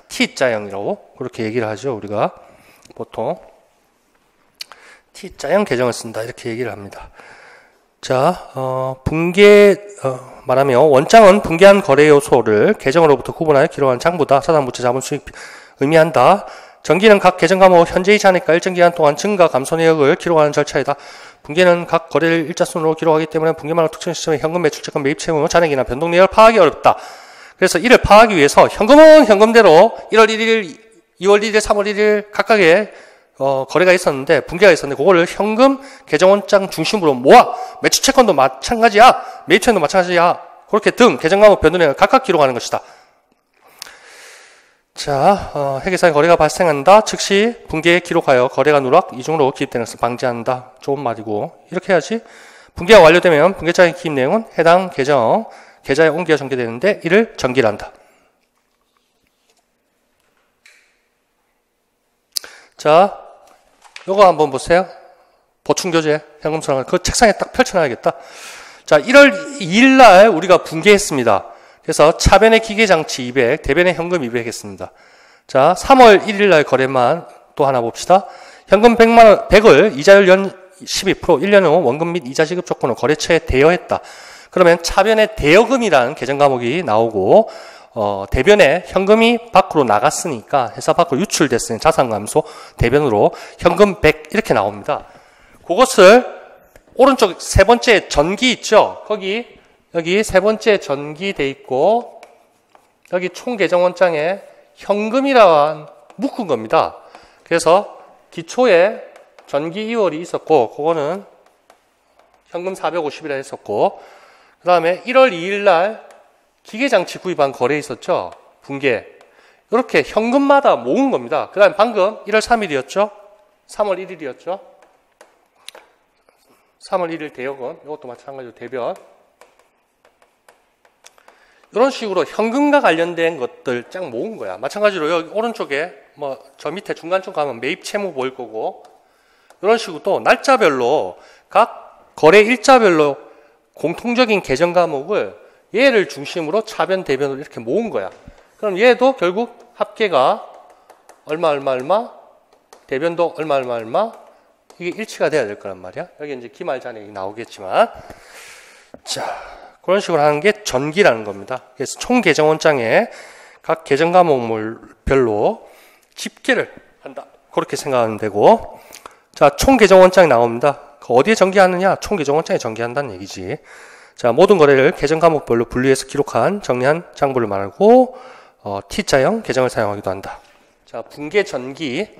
T자형이라고 그렇게 얘기를 하죠. 우리가 보통 T자형 계정을 쓴다 이렇게 얘기를 합니다. 자, 말하면 원장은 분기한 거래 요소를 계정으로부터 구분하여 기록한 장부다. 사상부채 자본 수익 의미한다. 전기는 각 계정 과목 현재의 잔액과 일정 기간 동안 증가 감소 내역을 기록하는 절차이다. 분기는 각 거래를 일자순으로 기록하기 때문에 분기만을 특정 시점에 현금 매출 채권 매입 채무 잔액이나 변동 내역을 파악하기 어렵다. 그래서 이를 파악하기 위해서 현금은 현금대로 1월 1일, 2월 1일, 3월 1일 각각의 거래가 있었는데 분기가 있었는데 그거를 현금 계정원장 중심으로 모아 매출 채권도 마찬가지야, 매입 채권도 마찬가지야. 그렇게 등 계정 과목 변동 내역을 각각 기록하는 것이다. 자, 회계상의 거래가 발생한다. 즉시 분기에 기록하여 거래가 누락, 이중으로 기입되는 것을 방지한다. 좋은 말이고 이렇게 해야지. 분기가 완료되면 분계장의 기입 내용은 해당 계좌에 옮겨 전개되는데 이를 전기를 한다. 자, 요거 한번 보세요. 보충교재, 현금수랑 그 책상에 딱 펼쳐놔야겠다. 자, 1월 2일 날 우리가 분기했습니다. 그래서 차변의 기계장치 200, 대변의 현금 200 했습니다. 자, 3월 1일 날 거래만 또 하나 봅시다. 현금 100을 이자율 연 12%, 1년 후 원금 및 이자 지급 조건을 거래처에 대여했다. 그러면 차변의 대여금이라는 계정 과목이 나오고 대변에 현금이 밖으로 나갔으니까 회사 밖으로 유출됐으니 자산 감소 대변으로 현금 100 이렇게 나옵니다. 그것을 오른쪽 세 번째 전기 있죠? 여기 세 번째 전기 돼 있고 여기 총 계정 원장에 현금이라고 묶은 겁니다. 그래서 기초에 전기 2월이 있었고 그거는 현금 450이라 했었고 그 다음에 1월 2일 날 기계장치 구입한 거래 있었죠? 분계. 이렇게 현금마다 모은 겁니다. 그 다음에 방금 1월 3일이었죠? 3월 1일이었죠? 3월 1일 대여금. 이것도 마찬가지로 대변. 이런 식으로 현금과 관련된 것들 쫙 모은 거야. 마찬가지로 여기 오른쪽에 저 밑에 중간쯤 가면 매입 채무 보일 거고 이런 식으로 또 날짜별로 각 거래 일자별로 공통적인 계정 과목을 얘를 중심으로 차변 대변으로 이렇게 모은 거야. 그럼 얘도 결국 합계가 얼마 대변도 얼마 이게 일치가 돼야 될 거란 말이야. 여기 이제 기말 잔액이 나오겠지만 자 그런 식으로 하는 게 전기라는 겁니다. 그래서 총 계정 원장에 각 계정 과목별로 집계를 한다. 그렇게 생각하면 되고 자 총 계정 원장이 나옵니다. 어디에 전기하느냐? 총 계정 원장에 전기한다는 얘기지. 자, 모든 거래를 계정 과목별로 분리해서 기록한 정리한 장부를 말하고 T자형 계정을 사용하기도 한다. 자, 분계 전기.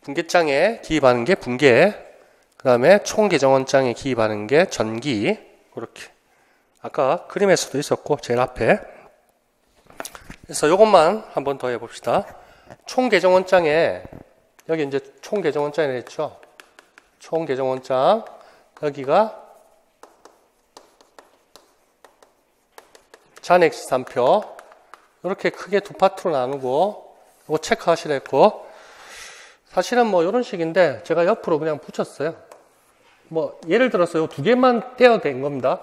분계장에 기입하는 게 분계. 그 다음에 총 계정 원장에 기입하는 게 전기. 그렇게. 아까 그림에서도 있었고 제일 앞에. 그래서 이것만 한번 더 해봅시다. 총 계정 원장에 여기 이제 총 계정 원장이라 했죠. 총 계정 원장 여기가 잔액 시산표 이렇게 크게 두 파트로 나누고 이거 체크하시라 했고 사실은 이런 식인데 제가 옆으로 그냥 붙였어요. 예를 들어서 이 두 개만 떼어낸 겁니다.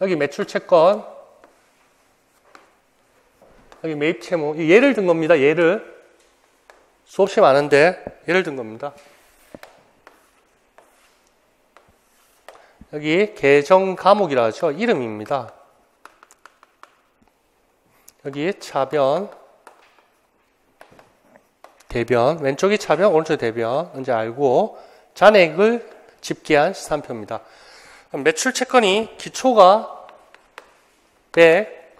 여기 매출 채권 여기 매입 채무 예를 든 겁니다. 예를 수없이 많은데 예를 든 겁니다. 여기 계정 과목이라 하죠. 이름입니다. 여기 차변, 대변, 왼쪽이 차변, 오른쪽이 대변 이제 알고 잔액을 집계한 시산표입니다. 매출 채권이 기초가 100,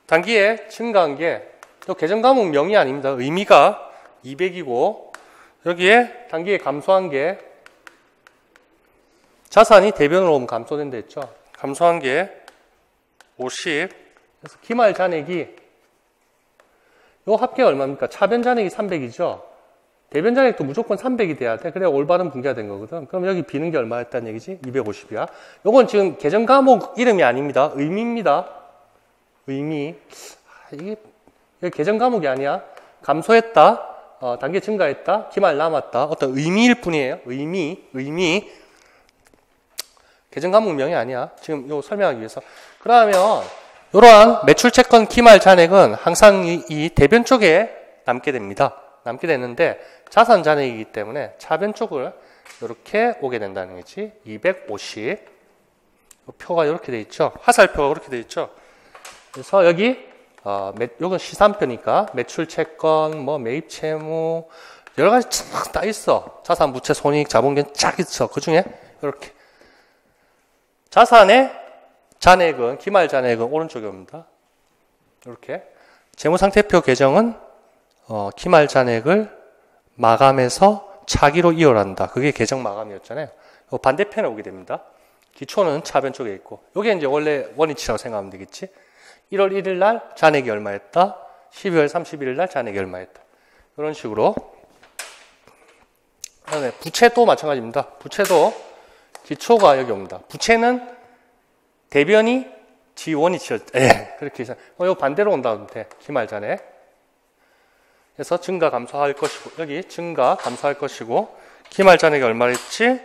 단기에 증가한 게 또 계정 과목 명이 아닙니다. 의미가 200이고 여기에 단기에 감소한 게 자산이 대변으로 오면 감소된다 했죠. 감소한 게 50. 그래서 기말 잔액이 요 합계가 얼마입니까? 차변 잔액이 300이죠. 대변 잔액도 무조건 300이 돼야 돼. 그래야 올바른 분기가 된 거거든. 그럼 여기 비는 게 얼마였다는 얘기지? 250이야. 요건 지금 계정 과목 이름이 아닙니다. 의미입니다. 의미. 이게 계정 과목이 아니야. 감소했다. 단계 증가했다. 기말 남았다. 어떤 의미일 뿐이에요. 의미. 계정 과목명이 아니야. 지금 요 설명하기 위해서. 그러면 이러한 매출 채권 기말 잔액은 항상 이 대변 쪽에 남게 됩니다. 남게 되는데 자산 잔액이기 때문에 차변 쪽을 이렇게 오게 된다는 거지. 250. 표가 이렇게 돼 있죠. 화살표가 이렇게 돼 있죠. 그래서 여기 요건 시산표니까 매출 채권, 뭐 매입 채무 여러 가지 쫙 다 있어. 자산, 부채, 손익, 자본금 쫙 있어. 그 중에 이렇게 자산의 잔액은 기말 잔액은 오른쪽에 옵니다. 이렇게 재무상태표 계정은 기말 잔액을 마감해서 차기로 이어란다. 그게 계정 마감이었잖아요. 반대편에 오게 됩니다. 기초는 차변 쪽에 있고, 이게 이제 원래 원위치라고 생각하면 되겠지. 1월 1일 날 잔액이 얼마였다. 12월 31일 날 잔액이 얼마였다. 이런 식으로. 그다음에 부채도 마찬가지입니다. 부채도 기초가 여기 옵니다. 부채는 대변이 지원이치였. 그렇게 해서 요 반대로 온다고 돼. 기말 잔액. 그래서 증가 감소할 것이고, 여기 증가 감소할 것이고, 기말 잔액이 얼마랬지?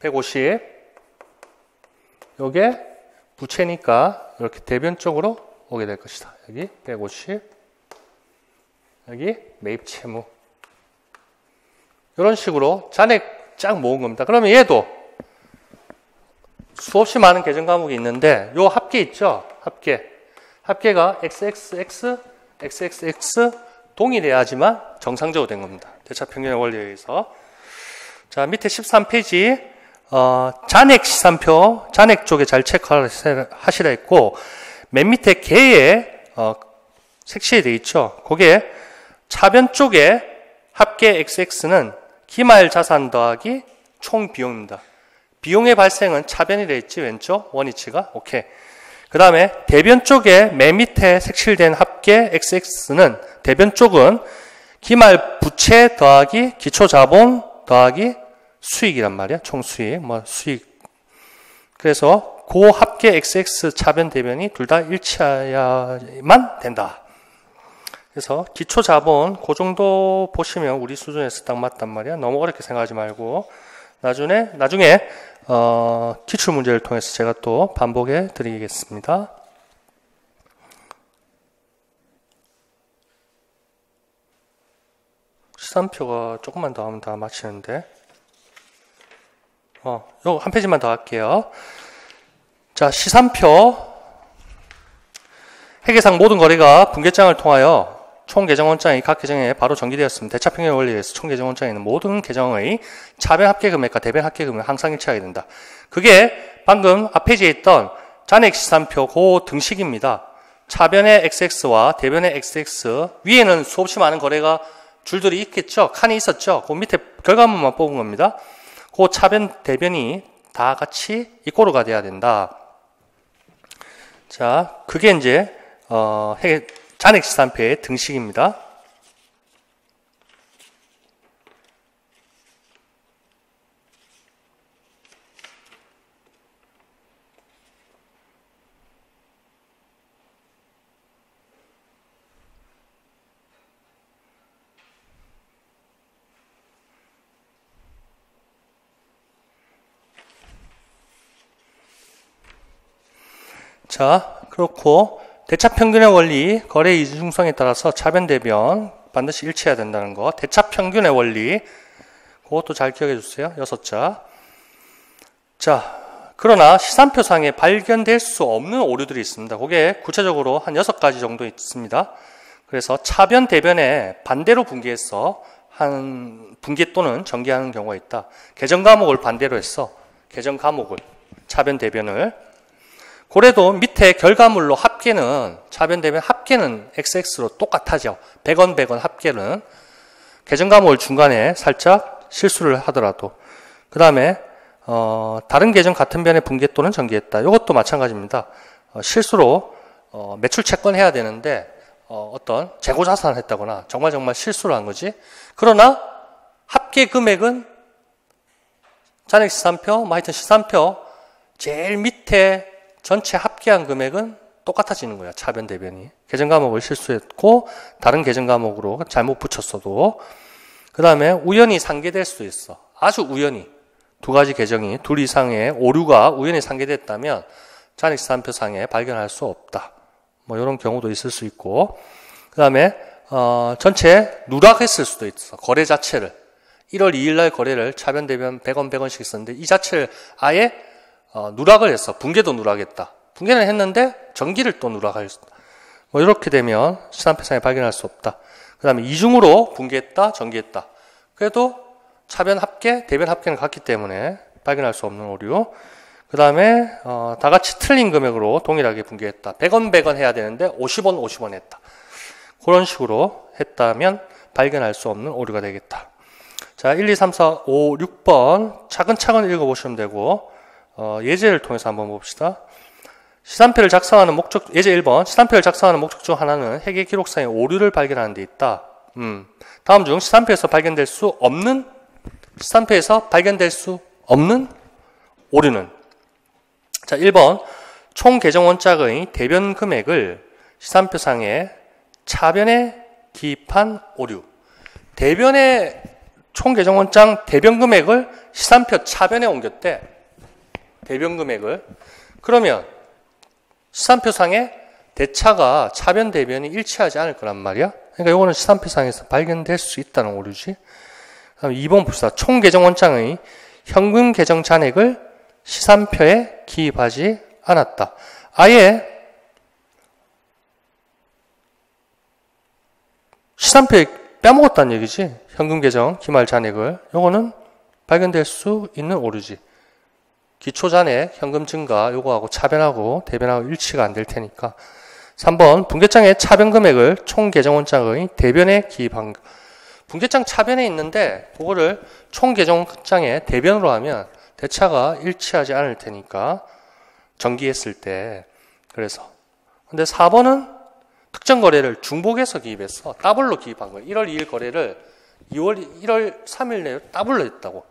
150. 요게 부채니까 이렇게 대변 쪽으로 오게 될 것이다. 여기 150. 여기 매입 채무. 이런 식으로 잔액 쫙 모은 겁니다. 그러면 얘도 수없이 많은 계정 과목이 있는데 요 합계 있죠? 합계가 XXX, XXX 동일해야지만 정상적으로 된 겁니다. 대차평균의 원리에 의해서. 자, 밑에 13페이지 잔액 시산표, 잔액 쪽에 잘 체크하시라 했고, 맨 밑에 개에 색칠이 되어 있죠. 그게 차변 쪽에 합계 XX는 기말 자산 더하기 총 비용입니다. 비용의 발생은 차변이 되어 있지, 왼쪽 원위치가. 오케이. 그 다음에 대변 쪽에 맨 밑에 색칠된 합계 XX는 대변 쪽은 기말 부채 더하기 기초자본 더하기 수익이란 말이야. 총수익, 수익. 그래서 그 합계 XX 차변 대변이 둘 다 일치해야만 된다. 그래서 기초자본 그 정도 보시면 우리 수준에서 딱 맞단 말이야. 너무 어렵게 생각하지 말고 나중에 기출 문제를 통해서 제가 또 반복해 드리겠습니다. 시산표가 조금만 더 하면 다 마치는데. 요거 한 페이지만 더 할게요. 자, 시산표. 회계상 모든 거래가 분계장을 통하여 총 계정원장이 각 계정에 바로 전기되었습니다. 대차평균 원리에 의해서 총 계정원장에 있는 모든 계정의 차변 합계 금액과 대변 합계 금액은 항상 일치하게 된다. 그게 방금 앞 페이지에 있던 잔액 시산표 그 등식입니다. 차변의 XX와 대변의 XX, 위에는 수없이 많은 거래가 줄들이 있겠죠. 칸이 있었죠. 그 밑에 결과물만 뽑은 겁니다. 그 차변 대변이 다 같이 이꼬르가 돼야 된다. 자, 그게 이제 잔액 시산표의 등식입니다. 자, 그렇고 대차평균의 원리, 거래 이중성에 따라서 차변 대변 반드시 일치해야 된다는 거. 대차평균의 원리, 그것도 잘 기억해 주세요. 6자. 자, 그러나 시산표상에 발견될 수 없는 오류들이 있습니다. 그게 구체적으로 한 6가지 정도 있습니다. 그래서 차변 대변에 반대로 분기해서 한 분기 또는 전기하는 경우가 있다. 계정 과목을 반대로 했어. 계정 과목을, 차변 대변을. 고래도 밑에 결과물로 합계는, 차변 대변 합계는 XX로 똑같아져. 100원, 100원 합계는. 계정 과목을 중간에 살짝 실수를 하더라도. 그 다음에 다른 계정 같은 변에 분괴 또는 전기했다. 이것도 마찬가지입니다. 실수로 매출 채권해야 되는데 어떤 재고 자산을 했다거나 정말 실수를 한 거지. 그러나 합계 금액은 잔액 시산표, 뭐 하여튼 시산표 제일 밑에 전체 합계한 금액은 똑같아지는 거야. 차변 대변이. 계정 과목을 실수했고 다른 계정 과목으로 잘못 붙였어도. 그 다음에 우연히 상계될 수도 있어. 아주 우연히 두 가지 계정이 둘 이상의 오류가 우연히 상계됐다면 잔액 시산표상에 발견할 수 없다. 뭐 이런 경우도 있을 수 있고. 그 다음에 전체 누락했을 수도 있어. 거래 자체를 1월 2일 날 거래를 차변 대변 100원 100원씩 썼는데 이 자체를 아예 누락을 했어. 분괴도 누락했다. 분괴는 했는데 전기를 또 누락했다. 뭐 이렇게 되면 시산표상에 발견할 수 없다. 그 다음에 이중으로 분괴했다, 전기했다. 그래도 차변 합계, 대변 합계는 같기 때문에 발견할 수 없는 오류. 그 다음에 다 같이 틀린 금액으로 동일하게 분괴했다. 100원 100원 해야 되는데 50원 50원 했다. 그런 식으로 했다면 발견할 수 없는 오류가 되겠다. 자, 1, 2, 3, 4, 5, 6번 차근차근 읽어보시면 되고 예제를 통해서 한번 봅시다. 시산표를 작성하는 목적, 예제 1번 시산표를 작성하는 목적 중 하나는 회계 기록상의 오류를 발견하는 데 있다. 다음 중 시산표에서 발견될 수 없는 오류는 자, 1번 총 계정 원짝의 대변 금액을 시산표상에 차변에 기입한 오류. 대변의 총 계정 원장 대변 금액을 시산표 차변에 옮겼대. 대변 금액을. 그러면 시산표상에 대차가 차변 대변이 일치하지 않을 거란 말이야. 그러니까 이거는 시산표상에서 발견될 수 있다는 오류지. 그다음 2번 봅시다. 총 계정 원장의 현금 계정 잔액을 시산표에 기입하지 않았다. 아예 시산표에 빼먹었다는 얘기지. 현금 계정 기말 잔액을. 요거는 발견될 수 있는 오류지. 기초 잔액, 현금 증가 요거하고 차변하고 대변하고 일치가 안 될 테니까. 3번 분계장의 차변 금액을 총 계정 원장의 대변에 기입한 거. 분계장 차변에 있는데 그거를 총 계정 원장의 대변으로 하면 대차가 일치하지 않을 테니까 전기했을 때. 그래서 근데 4번은 특정 거래를 중복해서 기입했어. 더블로 기입한 거예요. 1월 2일 거래를 1월 3일 내에 더블로 했다고.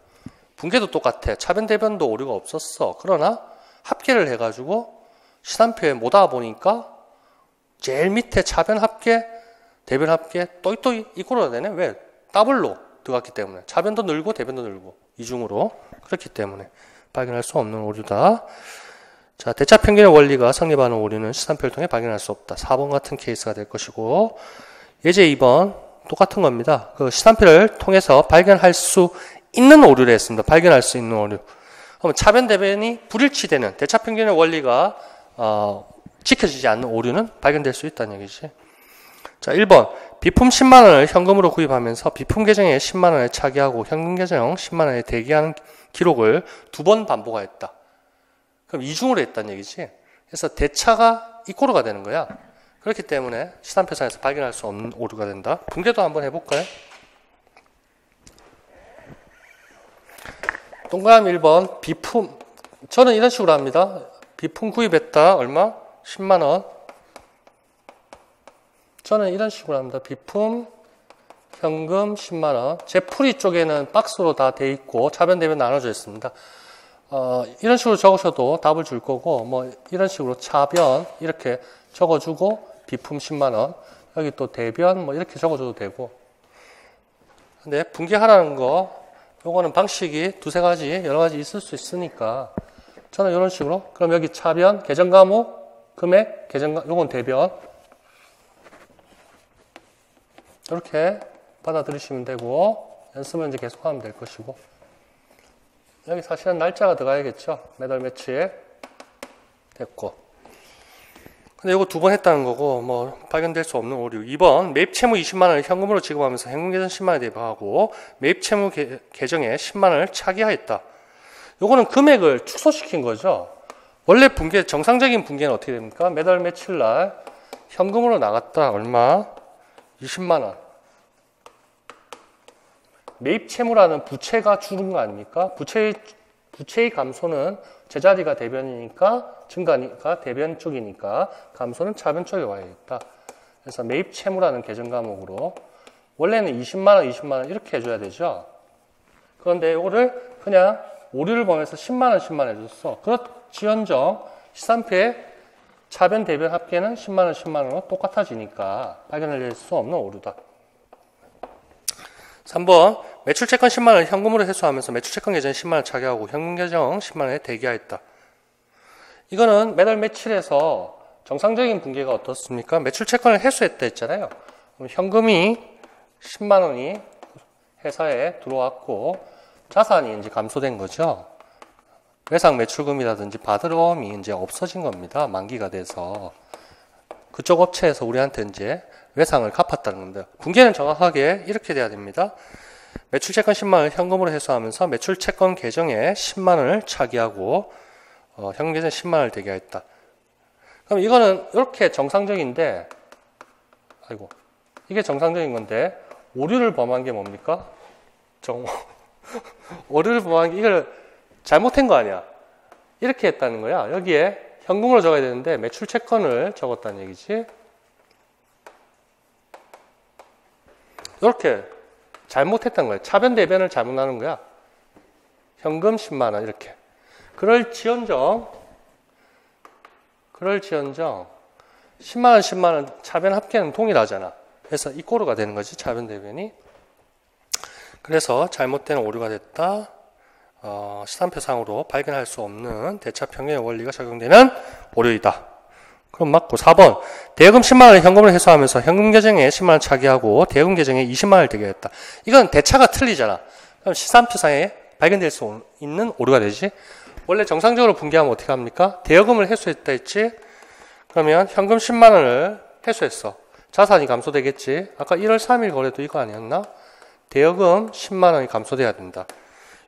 분계도 똑같아. 차변 대변도 오류가 없었어. 그러나 합계를 해가지고 시산표에 못 와보니까 제일 밑에 차변 합계, 대변 합계 또이 이꼴로 되네. 왜? 더블로 들어갔기 때문에. 차변도 늘고 대변도 늘고 이중으로. 그렇기 때문에 발견할 수 없는 오류다. 자, 대차 평균의 원리가 성립하는 오류는 시산표를 통해 발견할 수 없다. 4번 같은 케이스가 될 것이고, 예제 2번 똑같은 겁니다. 그 시산표를 통해서 발견할 수 있는 오류를 했습니다. 발견할 수 있는 오류. 그러면 차변 대변이 불일치되는 대차 평균의 원리가 지켜지지 않는 오류는 발견될 수 있다는 얘기지. 자, 1번 비품 10만 원을 현금으로 구입하면서 비품 계정에 10만 원을 차기하고 현금 계정 10만 원에 대기하는 기록을 2번 반복하였다. 그럼 이중으로 했다는 얘기지. 그래서 대차가 이꼬르가 되는 거야. 그렇기 때문에 시산표상에서 발견할 수 없는 오류가 된다. 분계도 한번 해볼까요? 동그라미 1번 비품. 저는 이런 식으로 합니다. 비품 구입했다. 얼마? 10만 원. 저는 이런 식으로 합니다. 비품 현금 10만 원. 제 풀이 쪽에는 박스로 다 돼 있고 차변 대변 나눠져 있습니다. 이런 식으로 적으셔도 답을 줄 거고, 뭐 이런 식으로 차변 이렇게 적어주고 비품 10만 원. 여기 또 대변 뭐 이렇게 적어줘도 되고. 근데 분계하라는 거, 요거는 방식이 두세 가지 여러 가지 있을 수 있으니까 저는 이런 식으로. 그럼 여기 차변 계정 과목 금액 요건 대변 이렇게 받아들이시면 되고, 연습은 이제 계속하면 될 것이고. 여기 사실은 날짜가 들어가야겠죠. 매달 며칠 됐고. 근데 이거 2번 했다는 거고, 뭐 발견될 수 없는 오류. 2번 매입 채무 20만 원을 현금으로 지급하면서 현금 계정 10만 원에 대입하고 매입 채무 계정에 10만 원을 차기하였다. 요거는 금액을 축소시킨 거죠. 원래 분계, 정상적인 분계는 어떻게 됩니까? 매달 며칠 날 현금으로 나갔다. 얼마? 20만 원. 매입 채무라는 부채가 줄은 거 아닙니까? 부채의 감소는 제자리가 대변이니까 증가가 대변 쪽이니까 감소는 차변 쪽에 와야겠다. 그래서 매입 채무라는 계정 과목으로 원래는 20만 원, 20만 원 이렇게 해줘야 되죠. 그런데 이거를 그냥 오류를 범해서 10만 원, 10만 원 해줬어. 그렇지언정 시산표에 차변 대변 합계는 10만 원, 10만 원으로 똑같아지니까 발견될 수 없는 오류다. 3번 매출채권 10만 원을 현금으로 회수하면서 매출채권 계정에 10만 원을 차기하고 현금 계정 10만 원에 대기하였다. 이거는 매달 매출에서 정상적인 분계가 어떻습니까? 매출채권을 회수했다 했잖아요. 그럼 현금이 10만 원이 회사에 들어왔고 자산이 이제 감소된 거죠. 외상 매출금이라든지 받을 어음이 이제 없어진 겁니다. 만기가 돼서 그쪽 업체에서 우리한테 이제 외상을 갚았다는 겁니다. 분계는 정확하게 이렇게 돼야 됩니다. 매출채권 10만 원을 현금으로 회수하면서 매출채권 계정에 10만 원을 차기하고 현금 계정에 10만 원을 대기하였다. 그럼 이거는 이렇게 정상적인데, 아이고, 이게 정상적인 건데 오류를 범한 게 뭡니까? 오류를 범한 게 이걸 잘못한 거 아니야. 이렇게 했다는 거야. 여기에 현금으로 적어야 되는데 매출채권을 적었다는 얘기지. 이렇게 잘못했던 거야. 차변 대변을 잘못하는 거야. 현금 10만 원 이렇게. 그럴지언정 10만 원, 10만 원 차변 합계는 동일하잖아. 그래서 이꼬르가 되는 거지, 차변 대변이. 그래서 잘못된 오류가 됐다. 시산표상으로 발견할 수 없는 대차평의 원리가 적용되는 오류이다. 그럼 맞고 4번 대여금 10만 원을 현금으로 회수하면서 현금 계정에 10만 원 차기하고 대여금 계정에 20만 원을 대기했다. 이건 대차가 틀리잖아. 그럼 시산표상에 발견될 수 있는 오류가 되지. 원래 정상적으로 분계하면 어떻게 합니까? 대여금을 회수했다 했지. 그러면 현금 10만 원을 회수했어. 자산이 감소되겠지. 아까 1월 3일 거래도 이거 아니었나? 대여금 10만 원이 감소돼야 된다.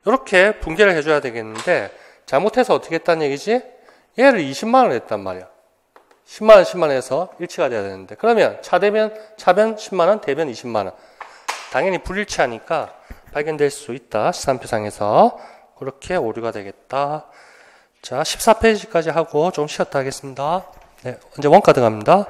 이렇게 분계를 해줘야 되겠는데 잘못해서 어떻게 했다는 얘기지? 얘를 20만 원 했단 말이야. 10만 원, 10만 원 해서 일치가 돼야 되는데 그러면 차변 10만 원, 대변 20만 원. 당연히 불일치하니까 발견될 수 있다. 시산표상에서. 그렇게 오류가 되겠다. 자, 14페이지까지 하고 좀 쉬었다 하겠습니다. 네, 이제 원가 들어갑니다.